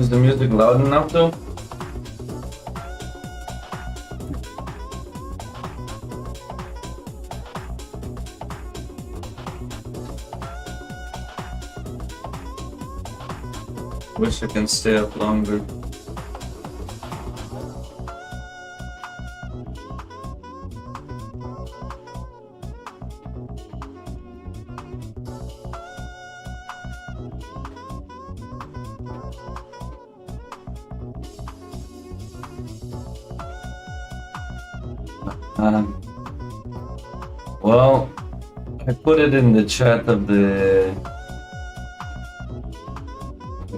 Is the music loud enough though? Wish I can stay up longer. Well, I put it in the chat of the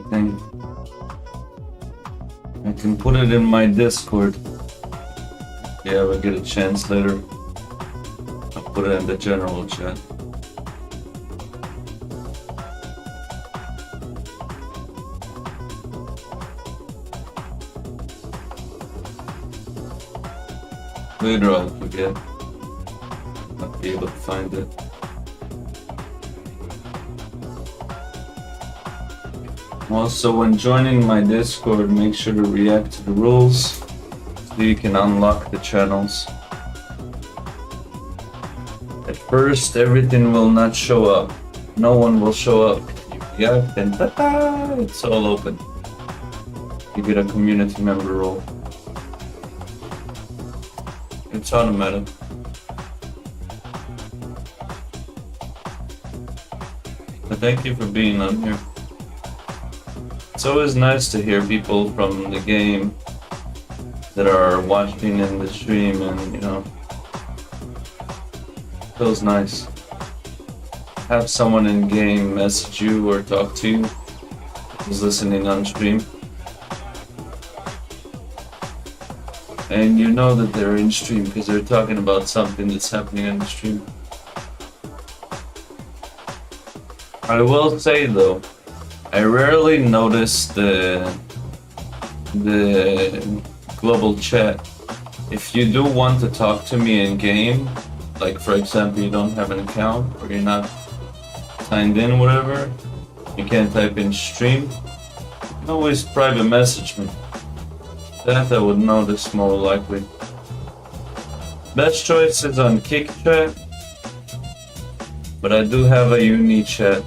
thing. I can put it in my Discord. Yeah, we'll get a chance later. I'll put it in the general chat. Later I'll forget. Not be able to find it. Also, when joining my Discord, make sure to react to the rules so you can unlock the channels. At first, everything will not show up. No one will show up. You react and ta-da! It's all open. You get a community member role. It's automatic. But thank you for being on here. It's always nice to hear people from the game that are watching in the stream, and you know, feels nice. Have someone in game message you or talk to you who's listening on stream, and you know that they're in stream because they're talking about something that's happening in the stream. I will say though, I rarely notice the global chat. If you do want to talk to me in game, like for example you don't have an account or you're not signed in, whatever, you can't type in stream, you can always private message me. That I would notice more likely. Best choice is on Kick Chat, but I do have a uni chat,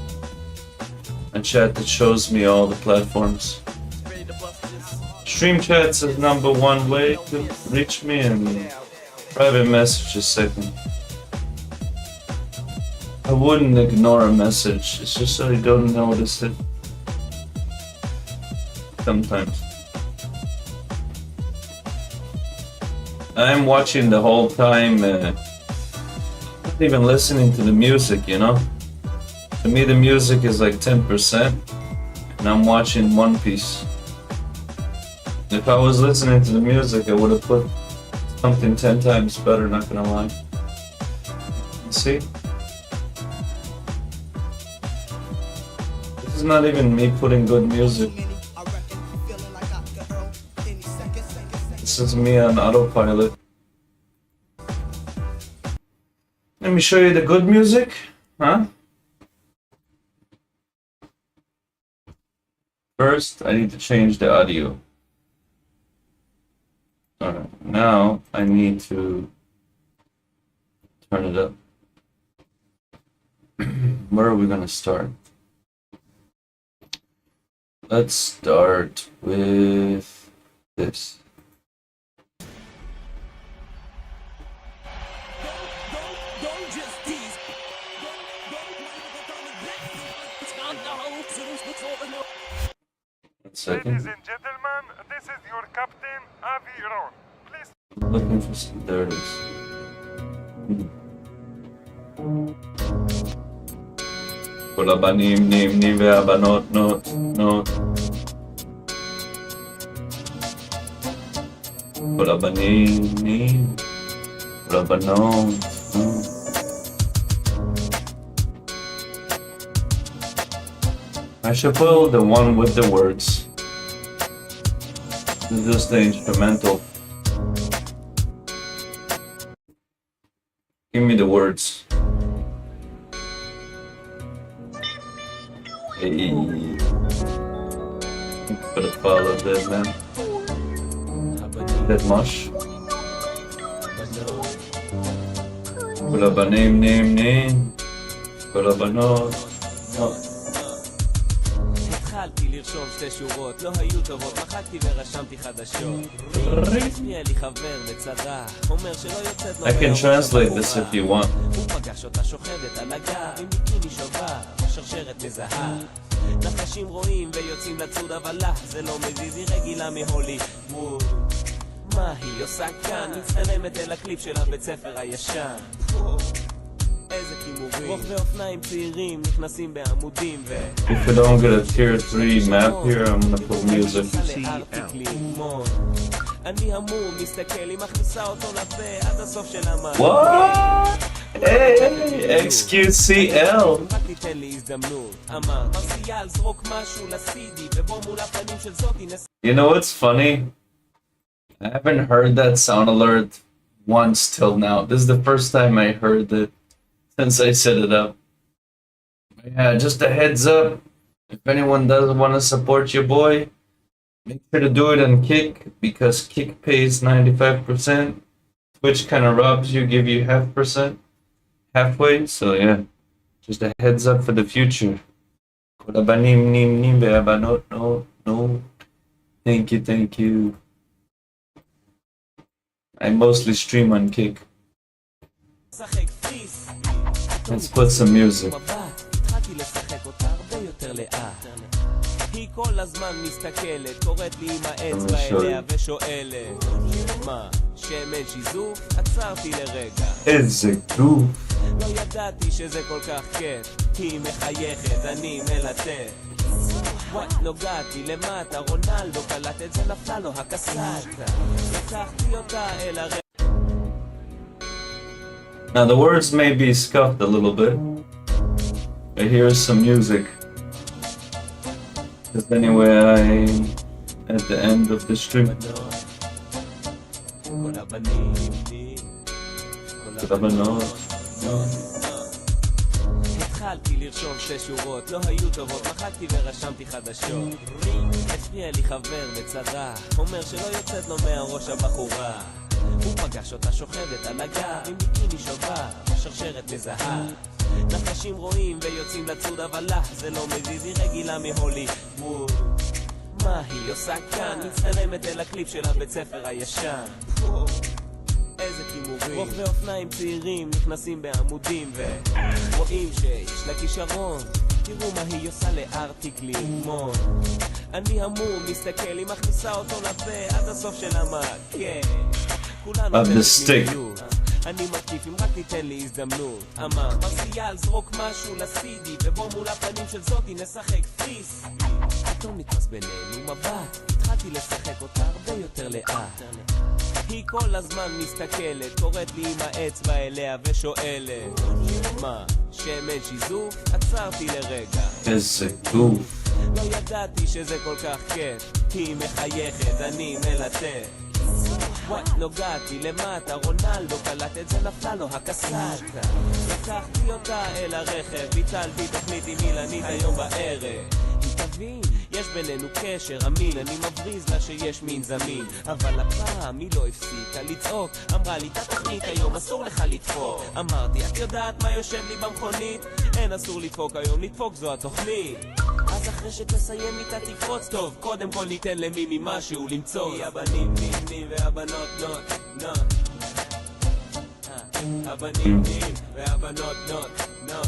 a chat that shows me all the platforms. Stream chats is #1 way to reach me, and private message is second. I wouldn't ignore a message, it's just that I don't notice it sometimes. I'm watching the whole time, not even listening to the music, you know? To me the music is like 10%, and I'm watching One Piece. If I was listening to the music, I would have put something 10 times better, not gonna lie. You see? This is not even me putting good music. This is me on autopilot. Let me show you the good music, huh? First, I need to change the audio. Alright, now I need to turn it up. Where are we gonna start? Let's start with this. Second. Ladies and gentlemen, this is your captain, Avi Ron. Please. I'm looking for some. There it is. כל הבנים נמנים והבנות נותנות. כל הבנים נמנים, כל הבנות נותנות. I should put the one with the words. This is just the instrumental. Give me the words. Hey. Gotta follow that, man. That much. כל הבנים נמנים, כל הבנות נותנות. התחלתי לרשום שתי שורות, לא היו טובות, מחקתי ורשמתי חדשות. הצביע לי חבר בצרה, אומר שלא יוצאת לו... I can translate this if you want. הוא פגש אותה שוכבת על הגב, עם ביקיני שובר, שרשרת מזהה. נחשים רואים ויוצאים לצוד, אבל לה זה לא מזיז, היא רגילה מהוליווד. מה היא עושה כאן? מצטלמת אל הקליפ של הבית ספר הישן. איזה כימורים, רוכבי אופניים צעירים נכנסים בעמודים ו... If you don't get a tier 3 map here, I'm gonna put music. אני המום, מסתכל, היא מכניסה אותו לפה עד הסוף של המעלה. What? Hey, XQCL. רק תיתן לי הזדמנות, אמר, מרסיאל זרוק משהו לסידי ובוא מול הפנים של זאתי נס... You know what's funny? I haven't heard that sound alert once till now. This is the first time I heard it since I set it up. Yeah, just a heads up. If anyone does want to support your boy, make sure to do it on Kick, because Kick pays 95%. Twitch kind of robs you, give you halfway. So yeah, just a heads up for the future. No. Thank you. I mostly stream on Kick. Let's put some music. היא כל הזמן מסתכלת, קוראת לי עם האצבע אליה ושואלת מה, שמן שיזוף? עצרתי לרגע. איזה גוף. לא ידעתי שזה כל כך כיף, היא מחייכת, אני מלטף. וואט, נוגעתי למטה, רונלדו קלט את זה, נפלה לו הקסטה. לקחתי אותה אל הרגע. Now the words may be scuffed a little bit, but here's some music. Because anyway, at the end of the stream. התחלתי לרשום 6 שורות, לא היו טובות, מחקתי ורשמתי חדשות. הפריע לי חבר בצרה, אומר שלא יוצאת לו מהראש הבחורה. הוא פגש אותה שוכבת על הגב, עם ביקיני שובה, שרשרת מזהה. נחשים רואים ויוצאים לצוד, אבל לה זה לא מזיז, היא רגילה מהוליווד. מה היא עושה כאן? מצטלמת אל הקליפ של הבית ספר הישן. איזה כימורים, רוכבי אופניים צעירים נכנסים בעמודים ורואים שיש לה כישרון. תראו מה היא עושה לארטיק לימון. אני המום, מסתכל, היא מכניסה אותו לפה עד הסוף של המעקה. כולנו במדיניות, אני מקיף אם רק תיתן לי הזדמנות. אמר מרסיאל זרוק משהו לסידי, ובוא מול הפנים של זאתי נשחק פיס. פתאום נתפס בינינו מבט, התחלתי לשחק אותה הרבה יותר לאט. היא כל הזמן מסתכלת, קוראת לי עם האצבע אליה ושואלת מה, שמן שיזוף? עצרתי לרגע. איזה גוף. לא ידעתי שזה כל כך כיף, היא מחייכת, אני מלטף. וואט, נוגעתי למטה, רונלדו קלט את זה, נפלה לו הקסטה. לקחתי אותה אל הרכב, ביטלתי תוכנית עם אילנית היום בערב. היא תבין, יש בינינו קשר אמין, אני מבריז לה שיש מין זמין. אבל הפעם היא לא הפסיקה לצעוק, אמרה לי, תתכנית היום, אסור לך לדפוק. אמרתי, את יודעת מה יושב לי במכונית? אין, אסור לדפוק היום, לדפוק זו התוכנית. אז אחרי שתסיים איתה תקפוץ טוב, קודם כל ניתן למימי משהו למצוא. היא הבנים נים והבנות נוט נוט, הבנים נים והבנות נוט נוט,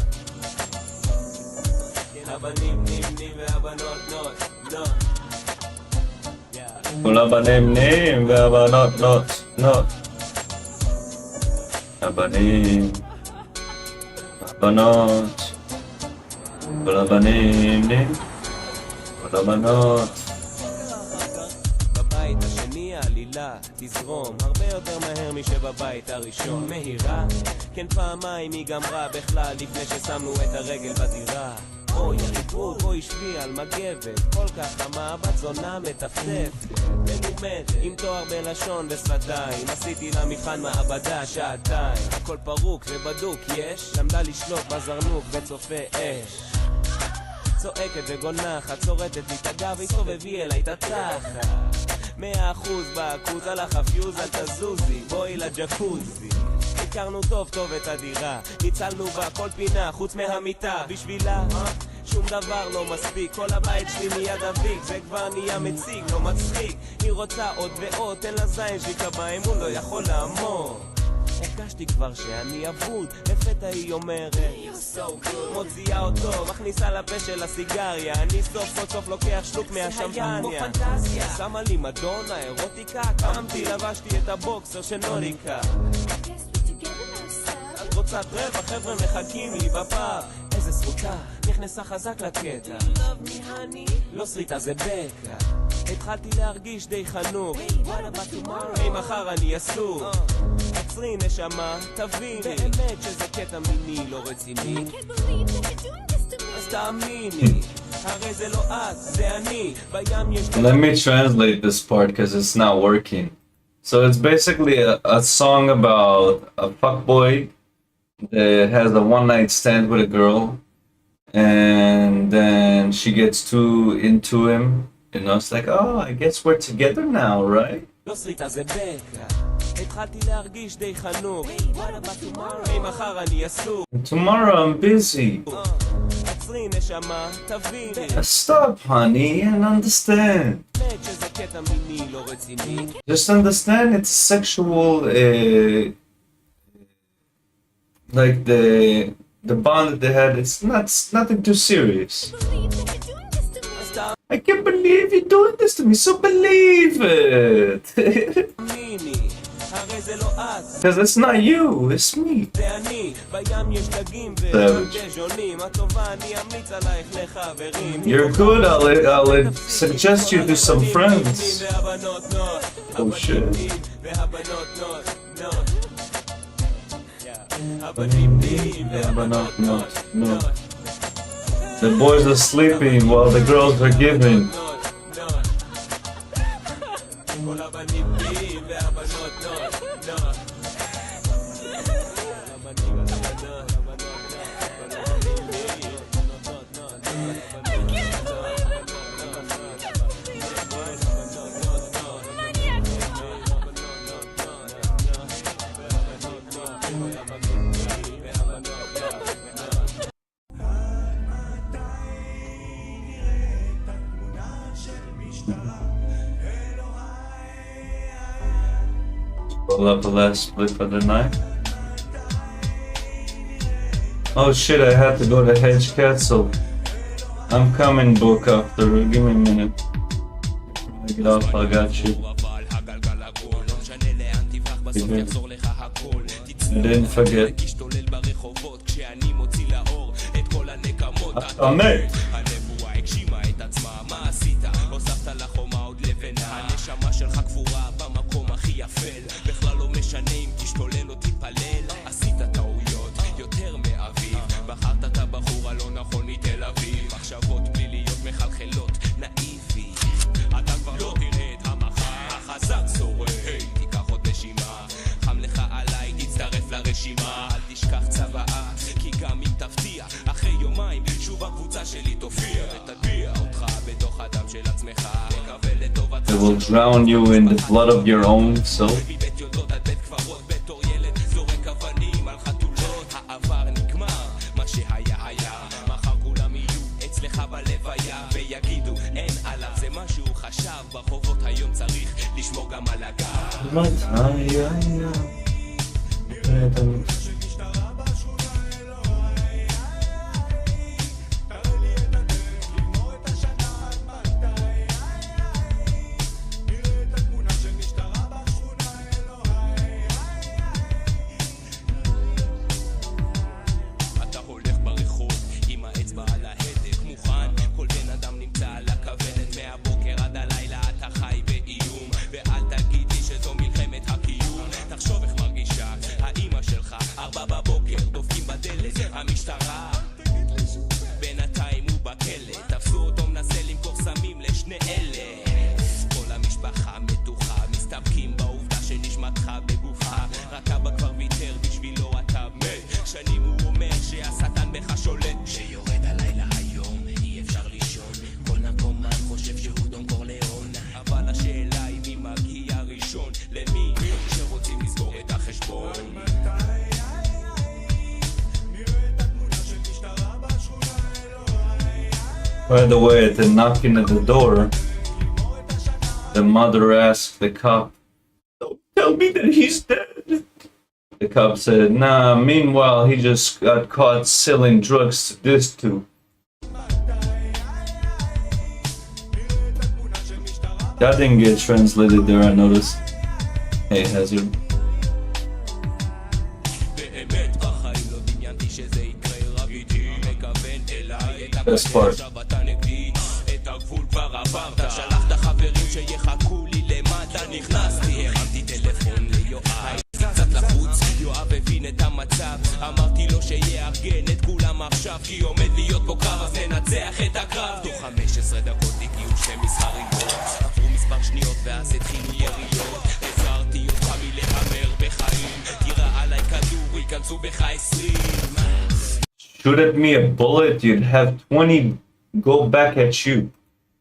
הבנים נים והבנות נוט נוט. כל הבנים נים והבנות נוט נוט. הבנים, הבנות, כל הבנים נים, כל הבנות. בבית השני העלילה תזרום הרבה יותר מהר משבבית הראשון. מהירה, כן פעמיים היא גמרה בכלל לפני ששמנו את הרגל בזירה. אוי הליכוד, בואי שבי על מגבת, כל כך חמה בת זונה מטפטפת. מלומדת, עם תואר בלשון ושפתיים, עשיתי לה מבחן מעבדה שעתיים. הכל פרוק ובדוק יש, למדה לשלוט בזרנוק וצופה אש. צועקת וגונחת, צורטת לי את הגב, הסתובבי אליי את התחת. 100% באקוז, הלך הפיוז, אל תזוזי, בואי לג'קוזי. הכרנו טוב טוב את הדירה, ניצלנו בה כל פינה חוץ מהמיטה. בשבילה שום דבר לא מספיק, כל הבית שלי מיד אביק, זה כבר נהיה מציג, לא מצחיק. היא רוצה עוד ועוד, תן לה זין שיקה באמון, לא יכול לעמוד. הרגשתי כבר שאני אבוד, לפתע היא אומרת מוציאה אותו, מכניסה לפה של הסיגריה. אני סוף סוף לוקח שלוק מהשמפניה, שמה לי מדונה, אירוטיקה. קמתי, לבשתי את הבוקסר של נוריקה. את רוצה טרף, החבר'ה מחכים לי בפאב. איזה סרוטה, נכנסה חזק לקטע. לא סריטה זה בקע. התחלתי להרגיש די חנוך, אם מחר אני אסור. עצרי נשמה, תביני באמת שזה קטע מיני לא רציני. אז תאמיני, הרי זה לא את, זה אני. בים יש... Let me translate this part because it's not working. So it's basically a song about a fuckboy that has a one-night stand with a girl, and then she gets too into him. You know, it's like, oh, I guess we're together now, right? לא סריטה זה בקע. התחלתי להרגיש די חנוך, אם מחר אני אסור. Tomorrow I'm busy. עצרי נשמה, תביני. Stop, honey, and understand. באמת שזה קטע מיני לא רציני. Just understand it's sexual, like the bond that they had, it's nothing too serious. I can't believe you're doing this to me, so believe it! מיני, הרי זה לא את, Because it's not you, it's me. זה אני, בים יש דגים Savage. ודג'ונים, הטובה אני אמליץ עלייך לחברים. You're good, I'll suggest you to some friends. והבנות נוט, Oh shit. והבנות נוט, נוט. הבנים נים, והבנות נוט, נוט. The boys are sleeping while the girls are giving. כל הבנים נים, והבנות נוט, נוט. Pull up the last split for the night. Oh shit, I had to go to Hedge Castle. I'm coming, book after. Give me a minute. I get off, I got you. I didn't forget. Amen. It will drown you in the blood of your own self. By the way, at the knocking at the door, the mother asked the cop, "Don't tell me that he's dead." The cop said, "Nah, meanwhile, he just got caught selling drugs to this too." That didn't get translated there, I noticed. Hey, Hazard. Best part. אמרתי לו שיארגן את כולם עכשיו כי עומד להיות פה קרב אז ננצח את הקרב תוך 15 דקות הגיעו שתי מסחריות עברו מספר שניות ואז התחילו יריות הזהרתי אותך מלהמר בחיים תירה עליי כדור ייכנסו בך 20 Shoot at me a bullet, you'd have 20 go back at you.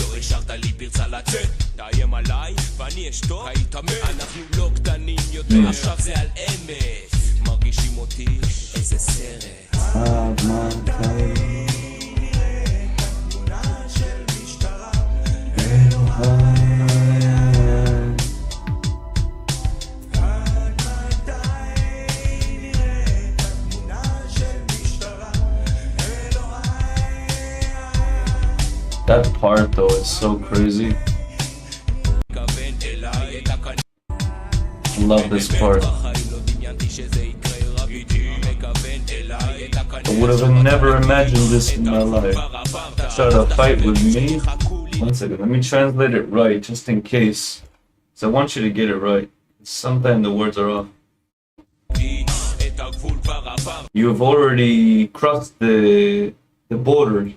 לא השארת לי פרצה לצאת תאיים עליי ואני אשתוק היית מת אנחנו לא קטנים יותר עכשיו זה על אמת מרגישים אותי איזה סרט That part though is so crazy. I love this part. I would have never imagined this in my life. Start a fight with me. 1 second, let me translate it right, just in case. So I want you to get it right. Sometimes the words are off. You've already crossed the border.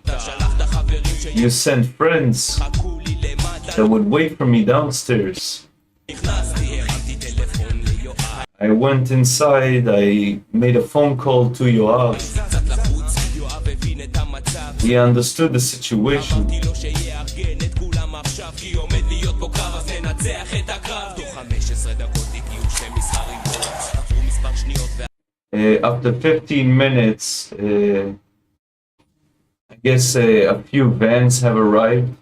You sent friends that would wait for me downstairs. I went inside, I made a phone call to Yoav. He understood the situation. After 15 minutes, I guess a few vans have arrived.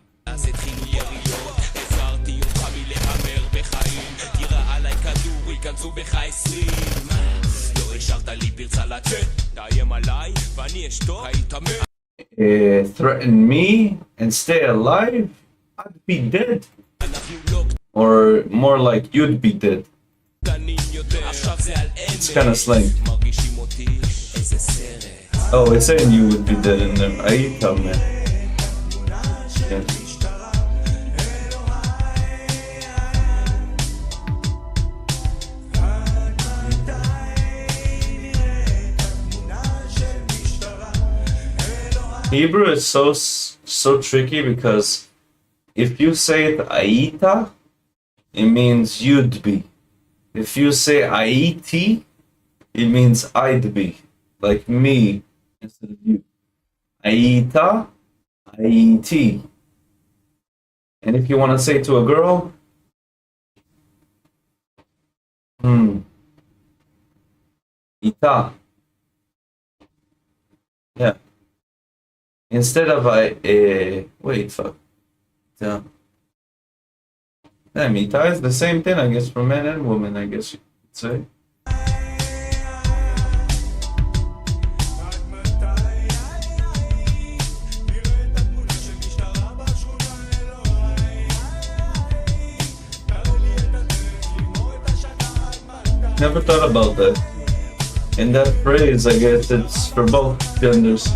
Threaten me and stay alive, I'd be dead. Or more like you'd be dead. It's kind of slang. Oh, it's saying you would be dead in them. Aita, man. Yeah. Hebrew is so tricky because if you say it Aita, it means you'd be. If you say Aiti, it means I'd be. Like me instead of you. Aita, Aiti. And if you want to say to a girl, Ita. Yeah. Instead of wait, fuck. Yeah. Damn, Ita is the same thing, I guess, for men and women, I guess you could say. Never thought about that. In that phrase, I guess it's for both genders.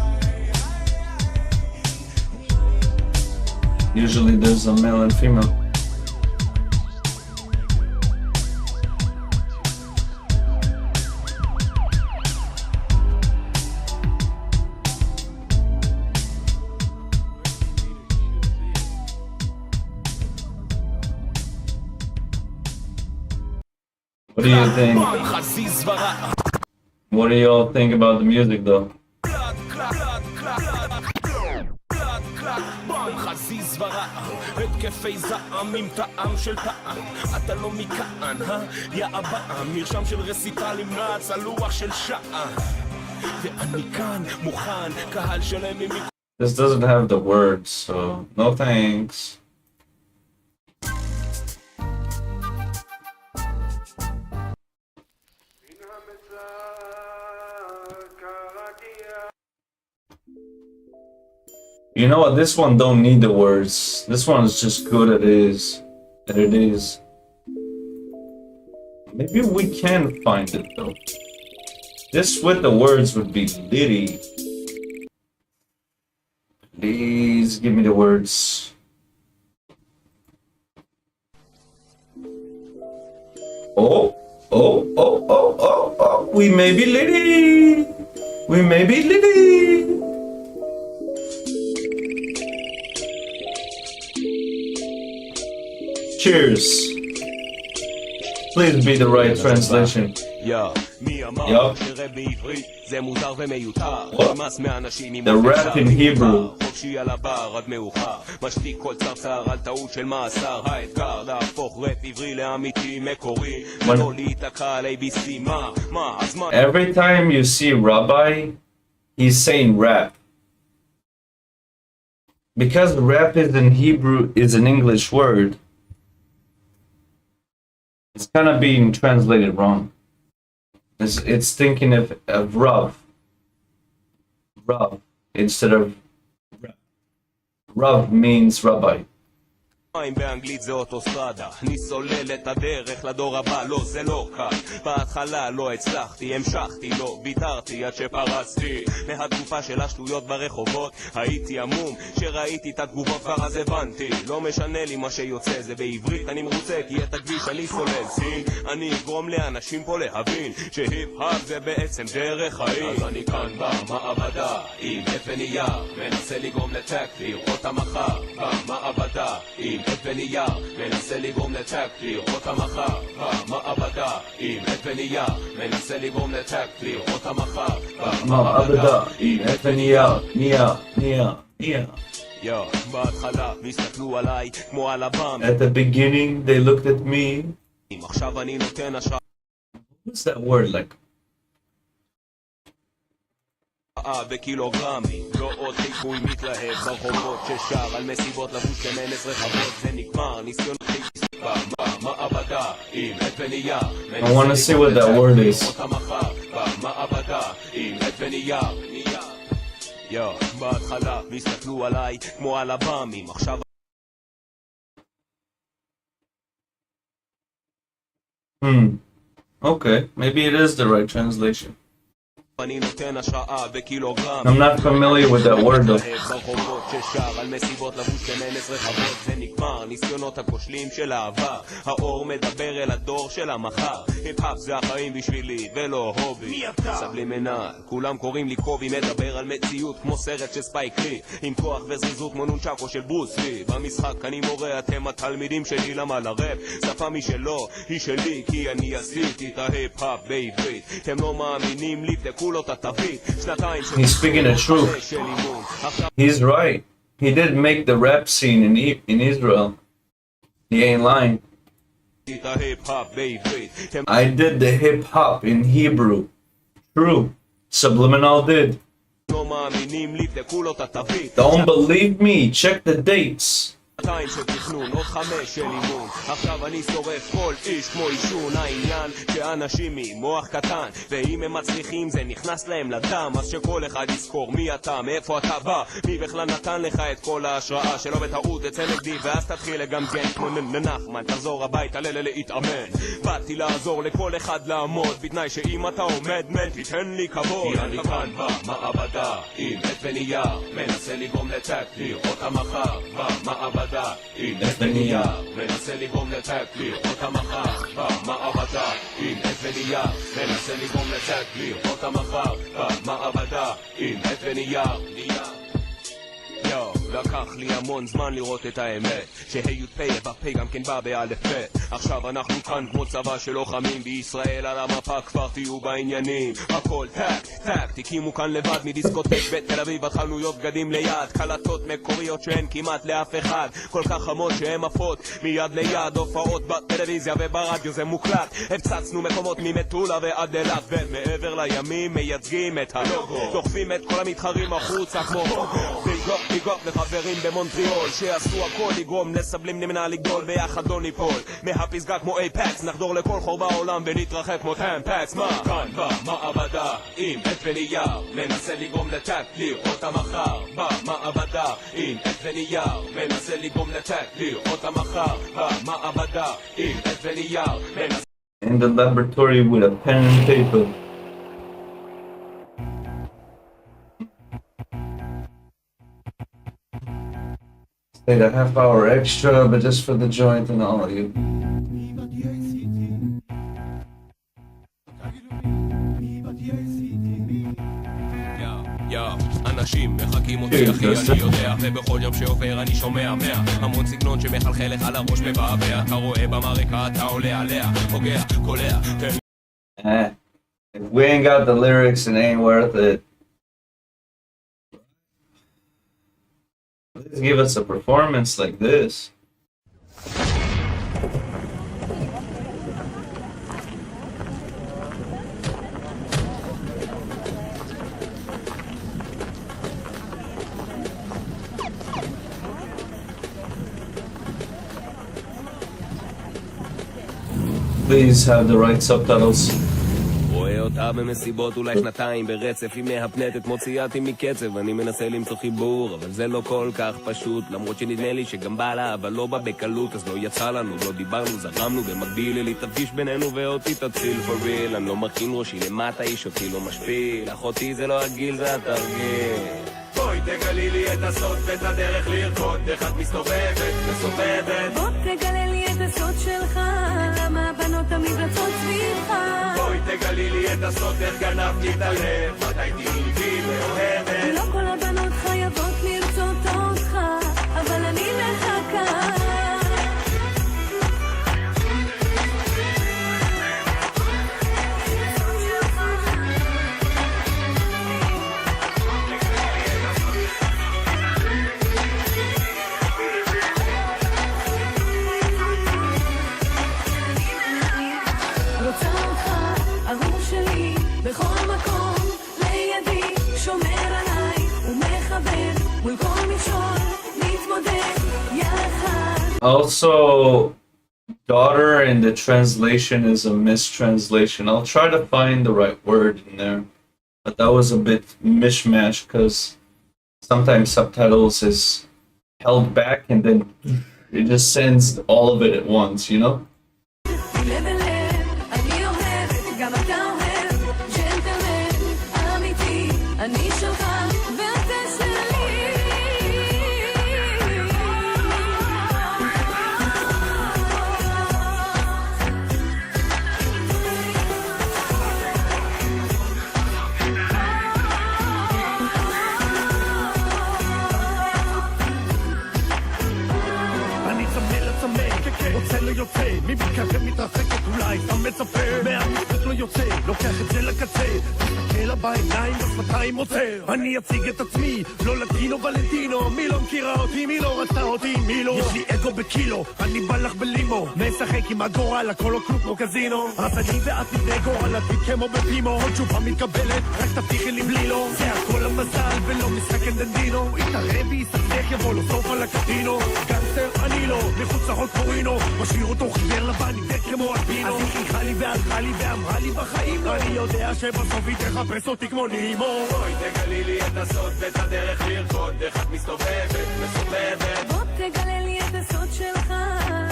Usually there's a male and female. What do you think? What do y'all think about the music though? התקפי זעם עם טעם של פעם אתה לא מכאן, יא אבא מרשם של רסיטלים נעץ על לוח של שעה ואני כאן מוכן קהל שלם עם... This doesn't have the words, so no thanks. You know what? This one don't need the words. This one is just good as it is. Maybe we can find it though. This with the words would be litty. Please give me the words. Oh. We may be litty. We may be litty. Cheers. Please be the right translation. Yup. The rap in Hebrew. Every time you see Rabbi, he's saying rap. Because rap is in Hebrew is an English word, it's kind of being translated wrong. It's thinking of Rav instead of Rav means rabbi. באנגלית זה אוטוסטרדה, אני סולל את הדרך לדור הבא, לא זה לא קל, בהתחלה לא הצלחתי, המשכתי, לא ויתרתי עד שפרסתי מהתקופה של השטויות ברחובות, הייתי עמום, שראיתי את התגובות כבר אז הבנתי, לא משנה לי מה שיוצא, זה בעברית אני מרוצה, כי את הכביש אני סולל סין, אני אגרום לאנשים פה להבין, שהיפ-האפ זה בעצם דרך חיים, אז אני כאן במעבדה, עם אבן נייר, מנסה לגרום לטק, לראות המחר, במעבדה, עם אבן נייר, מנסה לגרום לטק, לראות המחר, במעבדה, עם אבן נייר, מנסה לגרום לטק, לראות המחר, במעבדה, עם אבן נייר. יו, בהתחלה הסתכלו עליי כמו על הבם. At the beginning they looked at me. עכשיו אני נותן השעה. What's that word like? בקילוגרמים, לא עוד חיקוי מתלהב ברחובות ששר על מסיבות לבוש כמנס רחבות, זה נגמר, ניסיון במעבדה עם אבן נייר. I want to see what that word is. במעבדה עם אבן נייר. יו, בהתחלה הסתכלו עליי כמו על הבאמים, עכשיו Okay, maybe it is the right translation. אני נותן השראה בקילוגרם. I'm not familiar with that word though. ברחובות ששר על מסיבות לבוש כמנס רחבות, זה נגמר, ניסיונות הכושלים של העבר, האור מדבר אל הדור של המחר, היפ-האפ זה החיים בשבילי ולא הובי, סבלימינל, כולם קוראים לי קובי, מדבר על מציאות כמו סרט של ספייק לי, עם כוח וזריזות כמו נונצ'קו של ברוס לי, במשחק אני מורה, אתם התלמידים שלי, למה לרב? שפה משלו, היא שלי, כי אני עשיתי את ההיפ-האפ בעברית, אתם לא מאמינים לי, He's speaking the truth. He's right. He did make the rap scene in Israel. He ain't lying. I did the hip hop in Hebrew. True. Subliminal did. Don't believe me. Check the dates. 200 של תכנון, עוד 5 של אימון, עכשיו אני שורף כל איש כמו אישון, העניין שאנשים ממוח קטן, ואם הם מצליחים זה נכנס להם לדם, אז שכל אחד יזכור מי אתה, מאיפה אתה בא, מי בכלל נתן לך את כל ההשראה, שלא בטעות אצל נגדי, ואז תתחיל לגמגן כמו נחמן, תחזור הביתה להתאמן, באתי לעזור לכל אחד לעמוד, בתנאי שאם אתה עומד מן תיתן לי כבוד, כי אני כאן במעבדה, עם אבן נייר, מנסה לגרום לטק, לראות המחר, במעבדה עם אבן נייר, מנסה לגרום לטק, לראות המחר, במעבדה עם אבן נייר, מנסה לגרום לטק, לראות המחר, במעבדה עם אבן נייר. יו, לקח לי המון זמן לראות את האמת, שהי"פ בפה גם כן בא באלף בית, עכשיו אנחנו כאן כמו צבא של לוחמים בישראל, על המפה כבר תהיו בעניינים, הכל טק, תקימו כאן לבד מדיסקוטק בתל אביב, התחלנו להיות בגדים ליד, קלטות מקוריות שאין כמעט לאף אחד, כל כך חמוד שהן עפות מיד ליד, הופעות בטלוויזיה וברדיו זה מוקלט, הפצצנו מקומות ממטולה ועד אילת, ומעבר לימים מייצגים את הלוגו, דוחפים את כל המתחרים החוצה כמו ביגות לחברים במונטריאול שעשו הכל לגרום לסבלים נמנה לגדול ביחד לא ניפול מהפסגה כמו אייפקס נחדור לכל חור בעולם ונתרחב כמו טמפקס מה? כאן במעבדה עם אבן נייר מנסה לגרום לטק לראות המחר במעבדה עם אבן נייר מנסה לגרום לטק לראות המחר במעבדה עם אבן נייר מנסה In the laboratory with a pen and paper. Stayed a half hour extra, but just for the joint and all of you. אנשים מחכים אותי אחי אני יודע ובכל יום שעובר אני שומע 100 המון סגנון שמחלחל לך על הראש מבעבע אתה רואה במרקע אתה עולה עליה פוגע קולע If we ain't got the lyrics it ain't worth it. Please give us a performance like this. Please have the right subtitles. רואה אותה במסיבות אולי שנתיים ברצף, היא מהפנטת מוציאה אותי מקצב, אני מנסה למצוא חיבור, אבל זה לא כל כך פשוט, למרות שנדמה לי שגם בא לה, אבל לא בא בקלות, אז לא יצא לנו, לא דיברנו, זרמנו במקביל, אלי תפגיש בינינו ואותי תציל for real, אני לא מרכין ראשי למטה, איש אותי לא משפיל, אחותי זה לא הגיל, זה התרגיל. בואי תגלי לי את הסוד ואת הדרך לרקוד, איך את מסתובבת, מסובבת. בוא תגלה לי את הסוד שלך, למה הבנות תמיד רצות סביבך. בואי תגלי לי את הסוד, איך גנבתי את הלב, מתי תהיי ואוהבת. לא כל הבנות חייבות לרצות אותך, אבל אני מחכה. Also, daughter in the translation is a mistranslation. I'll try to find the right word in there. But that was a bit mishmash because sometimes subtitles is held back and then it just sends all of it at once, you know? מי מתקרב מתרחקת אולי סתם מצפה מהמשפט לא יוצא לוקח את זה לקצה תסתכל בעיניים בשפתיים עוצר אני אציג את עצמי לא לטינו ולנטינו מי לא מכירה אותי מי לא רצה אותי מי לא יש לי אגו בקילו אני בא לך בלימו משחק עם הגורל הכל לא כלום כמו קזינו אז אני ואת נבנה גורל עתיד כמו בפימו עוד תשובה מתקבלת רק תבטיחי לי בלי לו זה הכל המזל ולא משחק אנדנדינו יתערב ויסתך יבוא לו סוף על הקטינו גנגסטר אני לא מחוץ לחוק קורינו משאיר אותו חיוור לבן נבדק כמו אלפינו אז היא חייכה לי והלכה לי ואמרה לי בחיים לא אני יודע שבסוף היא תחפש אותי כמו נימו בואי תגלי לי את הסוד ואת הדרך לרקוד איך את מסתובבת, מסובבת בוא תגלה לי את הסוד שלך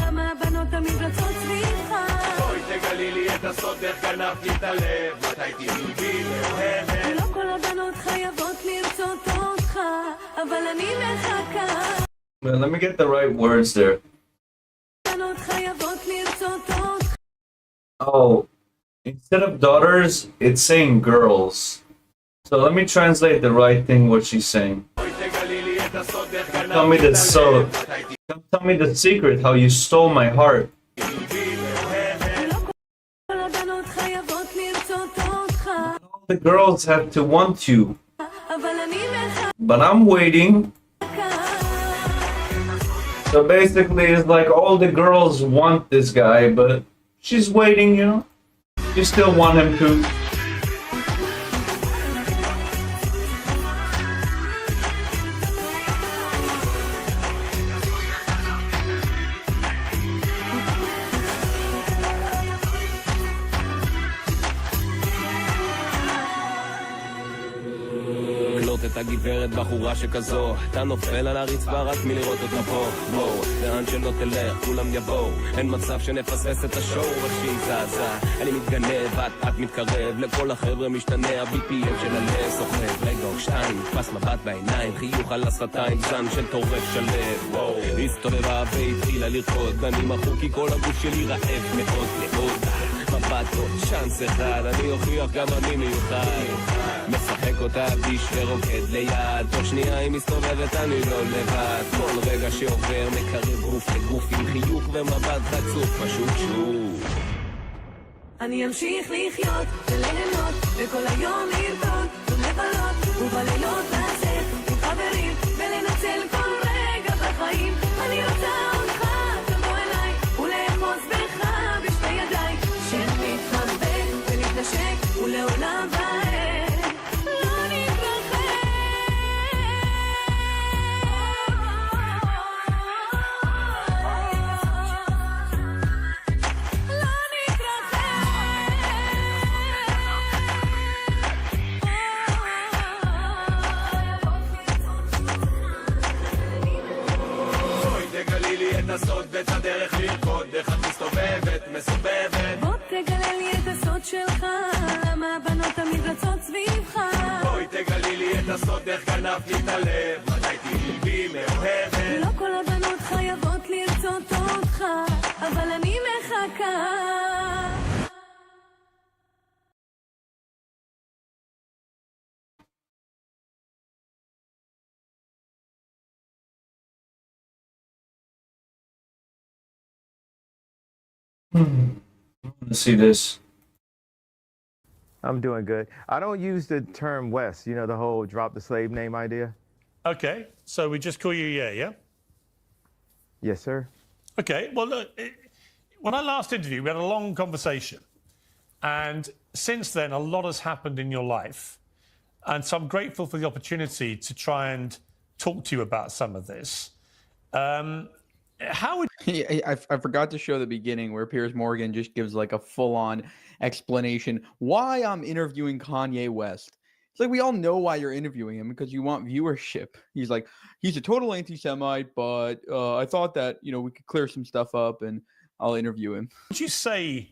למה הבנות תמיד רצות סביבך בואי תגלי לי את הסוד איך גנבתי את הלב מתי תהיי ואוהבת לא כל הבנות חייבות לרצות אותך אבל אני מחכה Well, let me get the right words there. Oh, instead of daughters, it's saying girls. So let me translate the right thing what she's saying. Tell me the tell me the secret how you stole my heart. All the girls have to want you. But I'm waiting. So basically it's like all the girls want this guy, but she's waiting, you know? You still want him to. את הגברת בחורה שכזו אתה נופל על הרצפה רק מלראות אותה פה בואו, לאן שלא תלך, כולם יבואו אין מצב שנפסס את השואו איך שהיא זזה אני מתגנב, את מתקרב לכל החבר'ה משתנה ה-BPM של הלב סוחב רגע או שתיים, נתפס מבט בעיניים חיוך על השפתיים, זן של טורף שלב היא הסתובבה והתחילה לרקוד אני מחוק כי כל הגוף שלי רעב מאוד מאוד מבט עוד צ'אנס אחד אני אוכיח גם אני מיוחד משחק אותה ביש ורוקד ליד תוך שנייה היא מסתובבת אני לא לבד כל רגע שעובר מקרב גוף לגוף עם חיוך ומבט חצוף פשוט שוב אני אמשיך לחיות וליהנות וכל היום לרקוד ולבלות ובלילות לצאת עם חברים ולנצל כל רגע בחיים אני רוצה אותך תבוא אליי ולאחוז בך בשתי ידיי שנתחבק ונתנשק ולעולם ועד לא נתרחק לא נתרחק זאת איך גנבת לי את הלב, מתי תהיי מאוהבת. לא כל הבנות חייבות לרצות אותך, אבל אני מחכה. Let's see this. I'm doing good. I don't use the term West, you know, the whole drop the slave name idea. Okay, so we just call you yeah? Yes, sir. Okay, well, look, when I last interviewed, we had a long conversation. And since then, a lot has happened in your life. And so I'm grateful for the opportunity to try and talk to you about some of this. How would I forgot to show the beginning where Piers Morgan just gives like a full-on explanation why I'm interviewing Kanye West. It's like we all know why you're interviewing him, because you want viewership. He's like, he's a total anti-Semite, but I thought that, you know, we could clear some stuff up and I'll interview him. would you say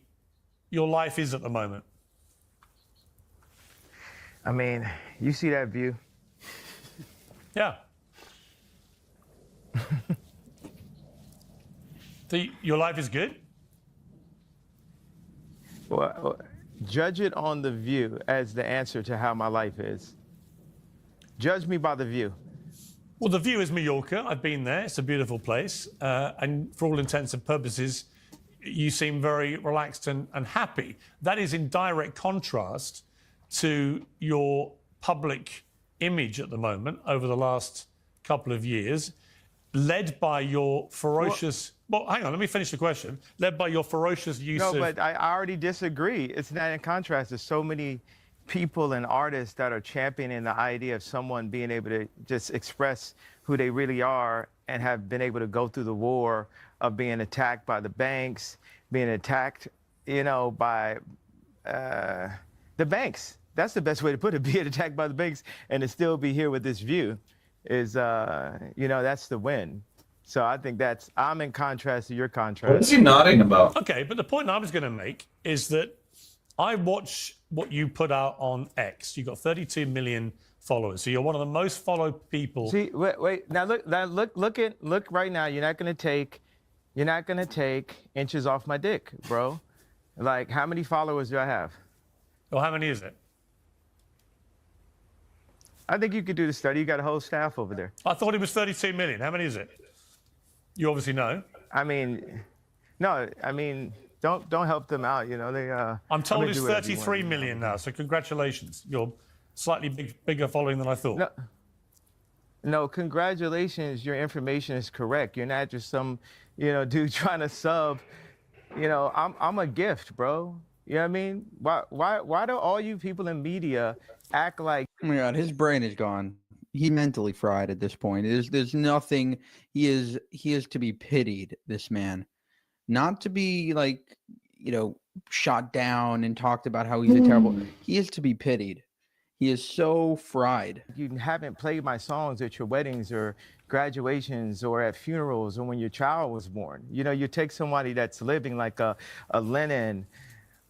your life is at the moment? I mean, you see that view? Yeah. Your life is good? Well, judge it on the view as the answer to how my life is. Judge me by the view. Well, the view is Mallorca. I've been there. It's a beautiful place. And for all intents and purposes, you seem very relaxed and happy. That is in direct contrast to your public image at the moment over the last couple of years, led by your ferocious... Well, hang on, let me finish the question. Led by your ferocious use of... No, but I already disagree. It's not in contrast. There's so many people and artists that are championing the idea of someone being able to just express who they really are and have been able to go through the war of being attacked by the banks, being attacked, you know, by the banks. That's the best way to put it, being attacked by the banks and to still be here with this view is, you know, that's the win. So I think I'm in contrast to your contrast. What is he nodding about? Okay, but the point I was going to make is that I watch what you put out on X. You've got 32 million followers, so you're one of the most followed people. See, wait. Now look right now. You're not gonna take inches off my dick, bro. Like, how many followers do I have? Well, how many is it? I think you could do the study. You got a whole staff over there. I thought it was 32 million. How many is it? You obviously know. I mean, no. I mean, don't help them out. You know, they. I'm told it's 33 million now. So congratulations. You're slightly bigger following than I thought. No, congratulations. Your information is correct. You're not just some, you know, dude trying to sub. You know, I'm a gift, bro. You know what I mean? Why do all you people in media act like? Oh my God, his brain is gone. He mentally fried at this point. There's nothing. He is to be pitied. This man, not to be like, you know, shot down and talked about how he's a terrible. He is to be pitied. He is so fried. You haven't played my songs at your weddings or graduations or at funerals or when your child was born. You know, you take somebody that's living like a Lennon,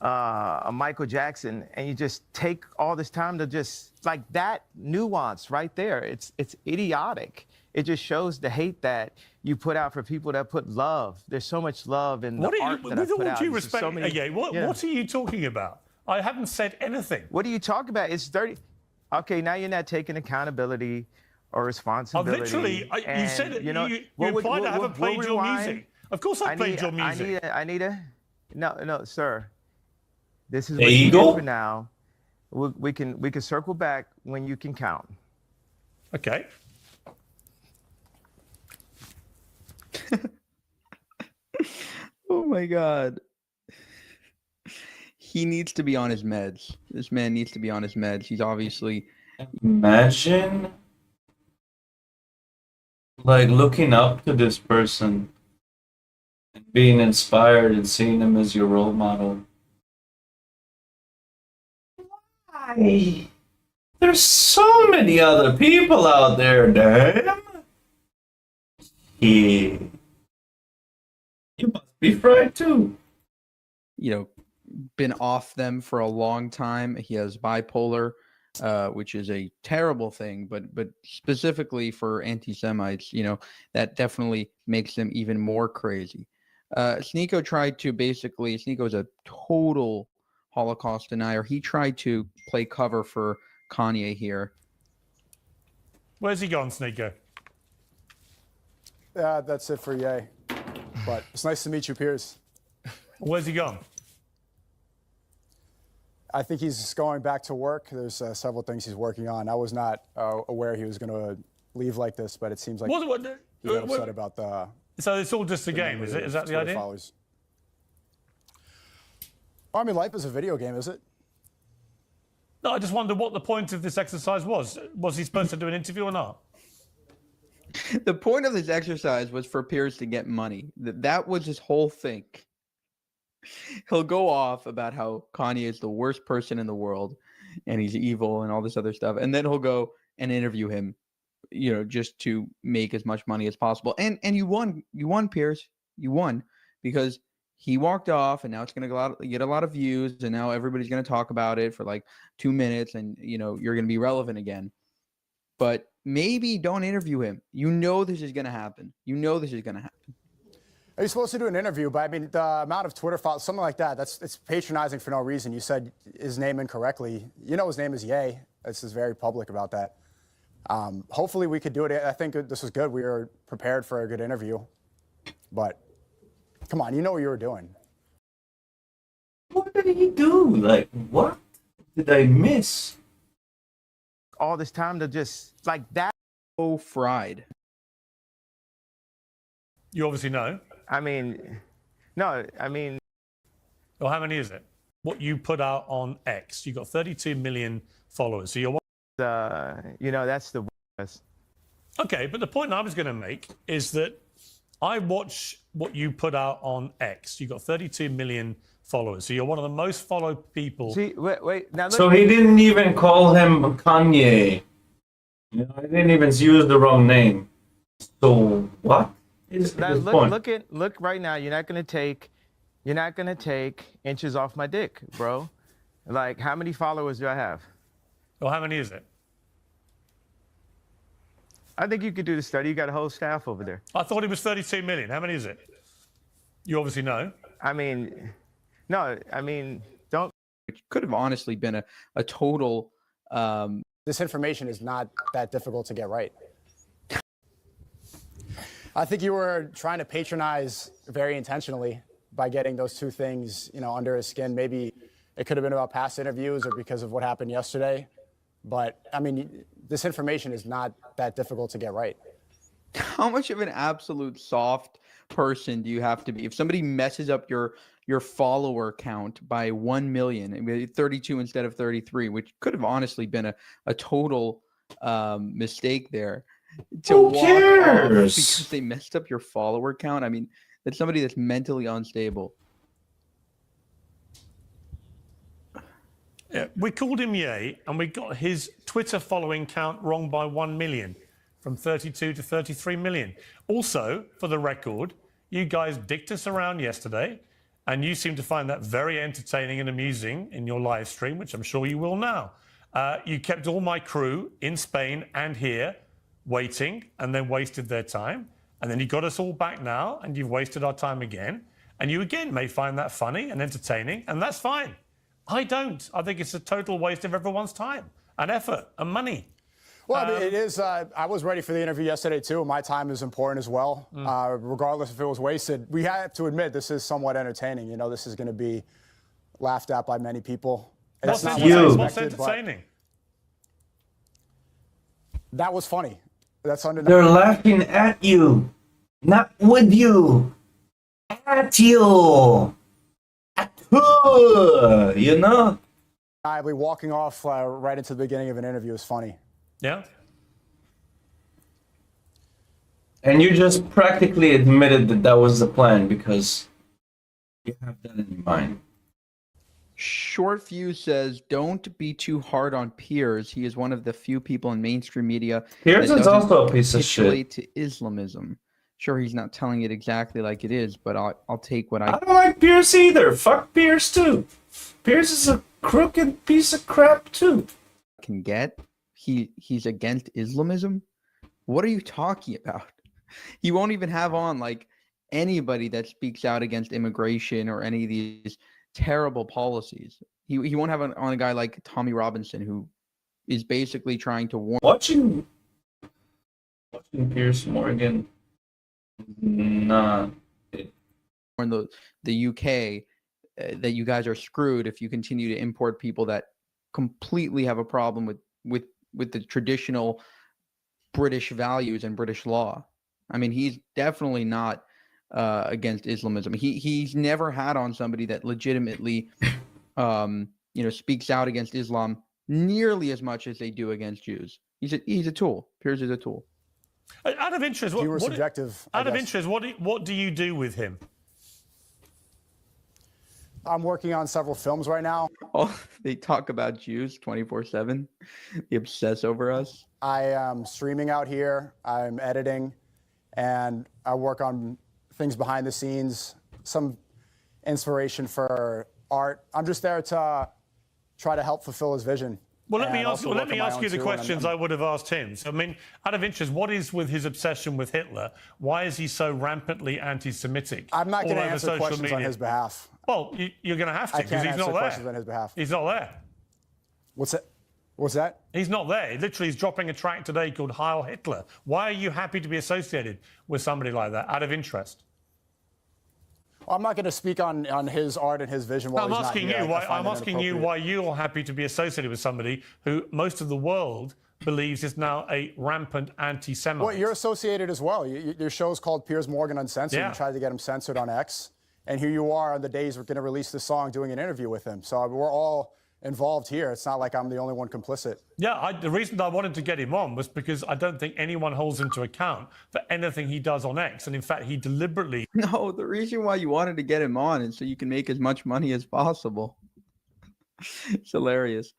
a Michael Jackson, and you just take all this time to just, like, that nuance right there. It's idiotic. It just shows the hate that you put out for people that put love. There's so much love in the art that I put out. With all due There's respect, so many, what are you talking about? I haven't said anything. What are you talking about? It's 30. Okay, now you're not taking accountability or responsibility. Literally, you said it. You know, you implied I haven't played your music. Of course I played your music. No, sir. This is There what you you go. do for now. We can circle back when you can count. Okay. Oh my God. He needs to be on his meds. This man needs to be on his meds. He's obviously... Imagine, like, looking up to this person and being inspired and seeing him as your role model. Why? There's so many other people out there, damn. Yeah. You must be fried too. You know, been off them for a long time. He has bipolar. which is a terrible thing. But specifically for anti-Semites, that definitely makes them even more crazy. Sneeko tried to Sneeko is a total Holocaust denier. He tried to play cover for Kanye here. Where's he gone, Sneeko? Yeah, that's it for Ye. But it's nice to meet you, Piers. Where's he gone? I think he's just going back to work. There's several things he's working on. I was not aware he was going to leave like this, but it seems like he got upset about the. So it's all just a game, is it? Is that the idea? Followers. I mean, life is a video game, is it? No, I just wondered what the point of this exercise was. Was he supposed to do an interview or not? The point of this exercise was for Piers to get money. That was his whole thing. He'll go off about how Kanye is the worst person in the world and he's evil and all this other stuff. And then he'll go and interview him, just to make as much money as possible. And you won, Piers. You won because he walked off and now it's going to get a lot of views. And now everybody's going to talk about it for like 2 minutes and, you're going to be relevant again. But maybe don't interview him. This is going to happen. This is going to happen. Are you supposed to do an interview? But I mean, the amount of Twitter followers, something like that, it's patronizing for no reason. You said his name incorrectly. His name is Ye. This is very public about that. Hopefully we could do it. I think this was good. We were prepared for a good interview. But come on, you know what you were doing. What did he do? Like, what did I miss? All this time to just like that. So fried. You obviously know. No. Well, how many is it? What you put out on X. You got 32 million followers. So you're. That's the. Okay, but the point I was going to make is that I watch what you put out on X. You got 32 million followers. So you're one of the most followed people. See, wait. Now look. So he didn't even call him Kanye. I didn't even use the wrong name. So what is his point? Look right now. You're not gonna take inches off my dick, bro. Like, how many followers do I have? Well, how many is it? I think you could do the study. You got a whole staff over there. I thought it was 32 million. How many is it? You obviously know. Don't. It could have honestly been a total. This information is not that difficult to get right. I think you were trying to patronize very intentionally by getting those two things, under his skin. Maybe it could have been about past interviews or because of what happened yesterday. But, this information is not that difficult to get right. How much of an absolute soft person do you have to be? If somebody messes up your follower count by 1 million, 32 instead of 33, which could have honestly been a total mistake there. Who cares? Because they messed up your follower count. That's somebody that's mentally unstable. Yeah, we called him Ye, and we got his Twitter following count wrong by 1 million, from 32 to 33 million. Also, for the record, you guys dicked us around yesterday, and you seem to find that very entertaining and amusing in your live stream, which I'm sure you will now. You kept all my crew in Spain and here waiting, and then wasted their time. And then you got us all back now, and you've wasted our time again. And you again may find that funny and entertaining, and that's fine. I don't. I think it's a total waste of everyone's time and effort and money. Well, it is. I was ready for the interview yesterday, too. My time is important as well, regardless if it was wasted. We have to admit this is somewhat entertaining. This is going to be laughed at by many people. What's entertaining? That was funny. That's undeniable. They're laughing at you, not with you. At you. Walking off right into the beginning of an interview is funny. Yeah. And you just practically admitted that was the plan because you have that in your mind. Short Fuse says, don't be too hard on Piers. He is one of the few people in mainstream media Piers is also a piece of shit. To Islamism. Sure, he's not telling it exactly like it is, but I'll take what I don't like Piers either. Fuck Piers too. Piers is a crooked piece of crap too. can get. He's against Islamism. What are you talking about? He won't even have on like anybody that speaks out against immigration or any of these terrible policies. He won't have on a guy like Tommy Robinson, who is basically trying to warn. Watching Piers Morgan, nah. Warn the UK that you guys are screwed if you continue to import people that completely have a problem with the traditional British values and British law. I mean, he's definitely not against Islamism. He's never had on somebody that legitimately, speaks out against Islam nearly as much as they do against Jews. He's a tool. Piers is a tool. Out of interest, what do you do with him? I'm working on several films right now. Oh, they talk about Jews 24/7. They obsess over us. I am streaming out here. I'm editing, and I work on things behind the scenes, some inspiration for art. I'm just there to try to help fulfill his vision. Well, let me ask you the questions I would have asked him. So, I mean, out of interest, what is with his obsession with Hitler? Why is he so rampantly anti-Semitic? I'm not going to answer questions on his behalf. Well, you're going to have to because he's not there. Questions on his behalf. He's not there. What's that? What's that? He's not there. Literally, he's dropping a track today called Heil Hitler. Why are you happy to be associated with somebody like that, out of interest? I'm not going to speak on his art and his vision while I'm he's asking not here. I'm asking you why you're happy to be associated with somebody who most of the world believes is now a rampant anti-Semite. Well, you're associated as well. Your show's called Piers Morgan Uncensored. Yeah. You tried to get him censored on X. And here you are on the days we're going to release this song doing an interview with him. So we're all involved here. It's not like I'm the only one complicit. Yeah, the reason I wanted to get him on was because I don't think anyone holds him to account for anything he does on X. And in fact, he deliberately... No, the reason why you wanted to get him on is so you can make as much money as possible. It's hilarious.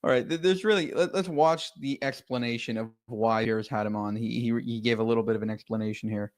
All right, there's really... Let's watch the explanation of why Piers had him on. He gave a little bit of an explanation here.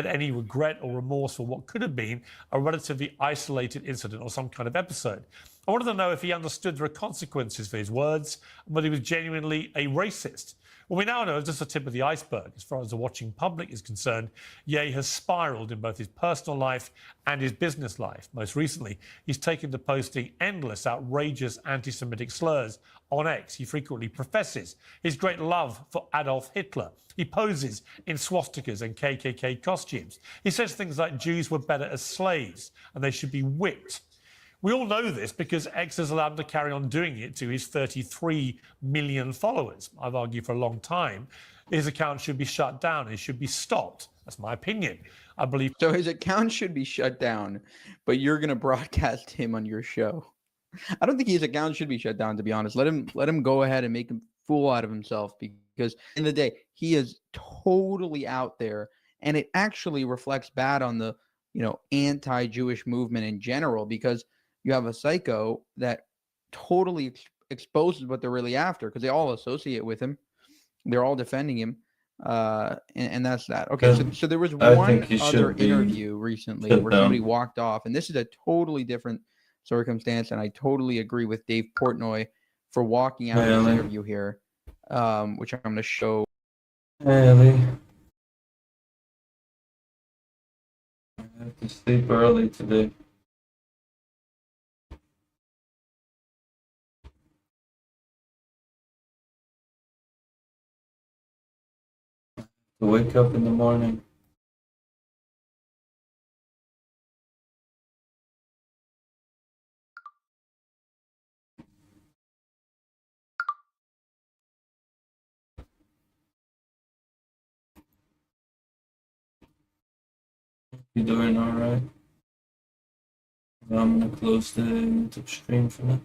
Any regret or remorse for what could have been a relatively isolated incident or some kind of episode. I wanted to know if he understood there are consequences for his words and whether he was genuinely a racist. Well, we now know it's just the tip of the iceberg. As far as the watching public is concerned, Ye has spiraled in both his personal life and his business life. Most recently, he's taken to posting endless, outrageous anti-Semitic slurs on X. He frequently professes his great love for Adolf Hitler. He poses in swastikas and KKK costumes. He says things like Jews were better as slaves and they should be whipped. We all know this because X has allowed him to carry on doing it to his 33 million followers. I've argued for a long time his account should be shut down. It should be stopped. That's my opinion. I believe... So his account should be shut down, but you're going to broadcast him on your show. I don't think his account should be shut down, to be honest. Let him go ahead and make a fool out of himself, because in the day, he is totally out there, and it actually reflects bad on the, anti-Jewish movement in general, because you have a psycho that totally exposes what they're really after, because they all associate with him. They're all defending him. And that's that. Okay, so there was one other interview recently where somebody walked off, and this is a totally different circumstance, and I totally agree with Dave Portnoy for walking out of this interview here, which I'm going to show. Really? I have to sleep early today. To wake up in the morning. You doing alright? I'm gonna close the YouTube stream for now.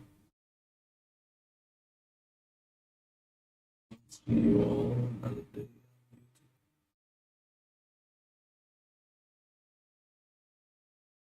See you all another day.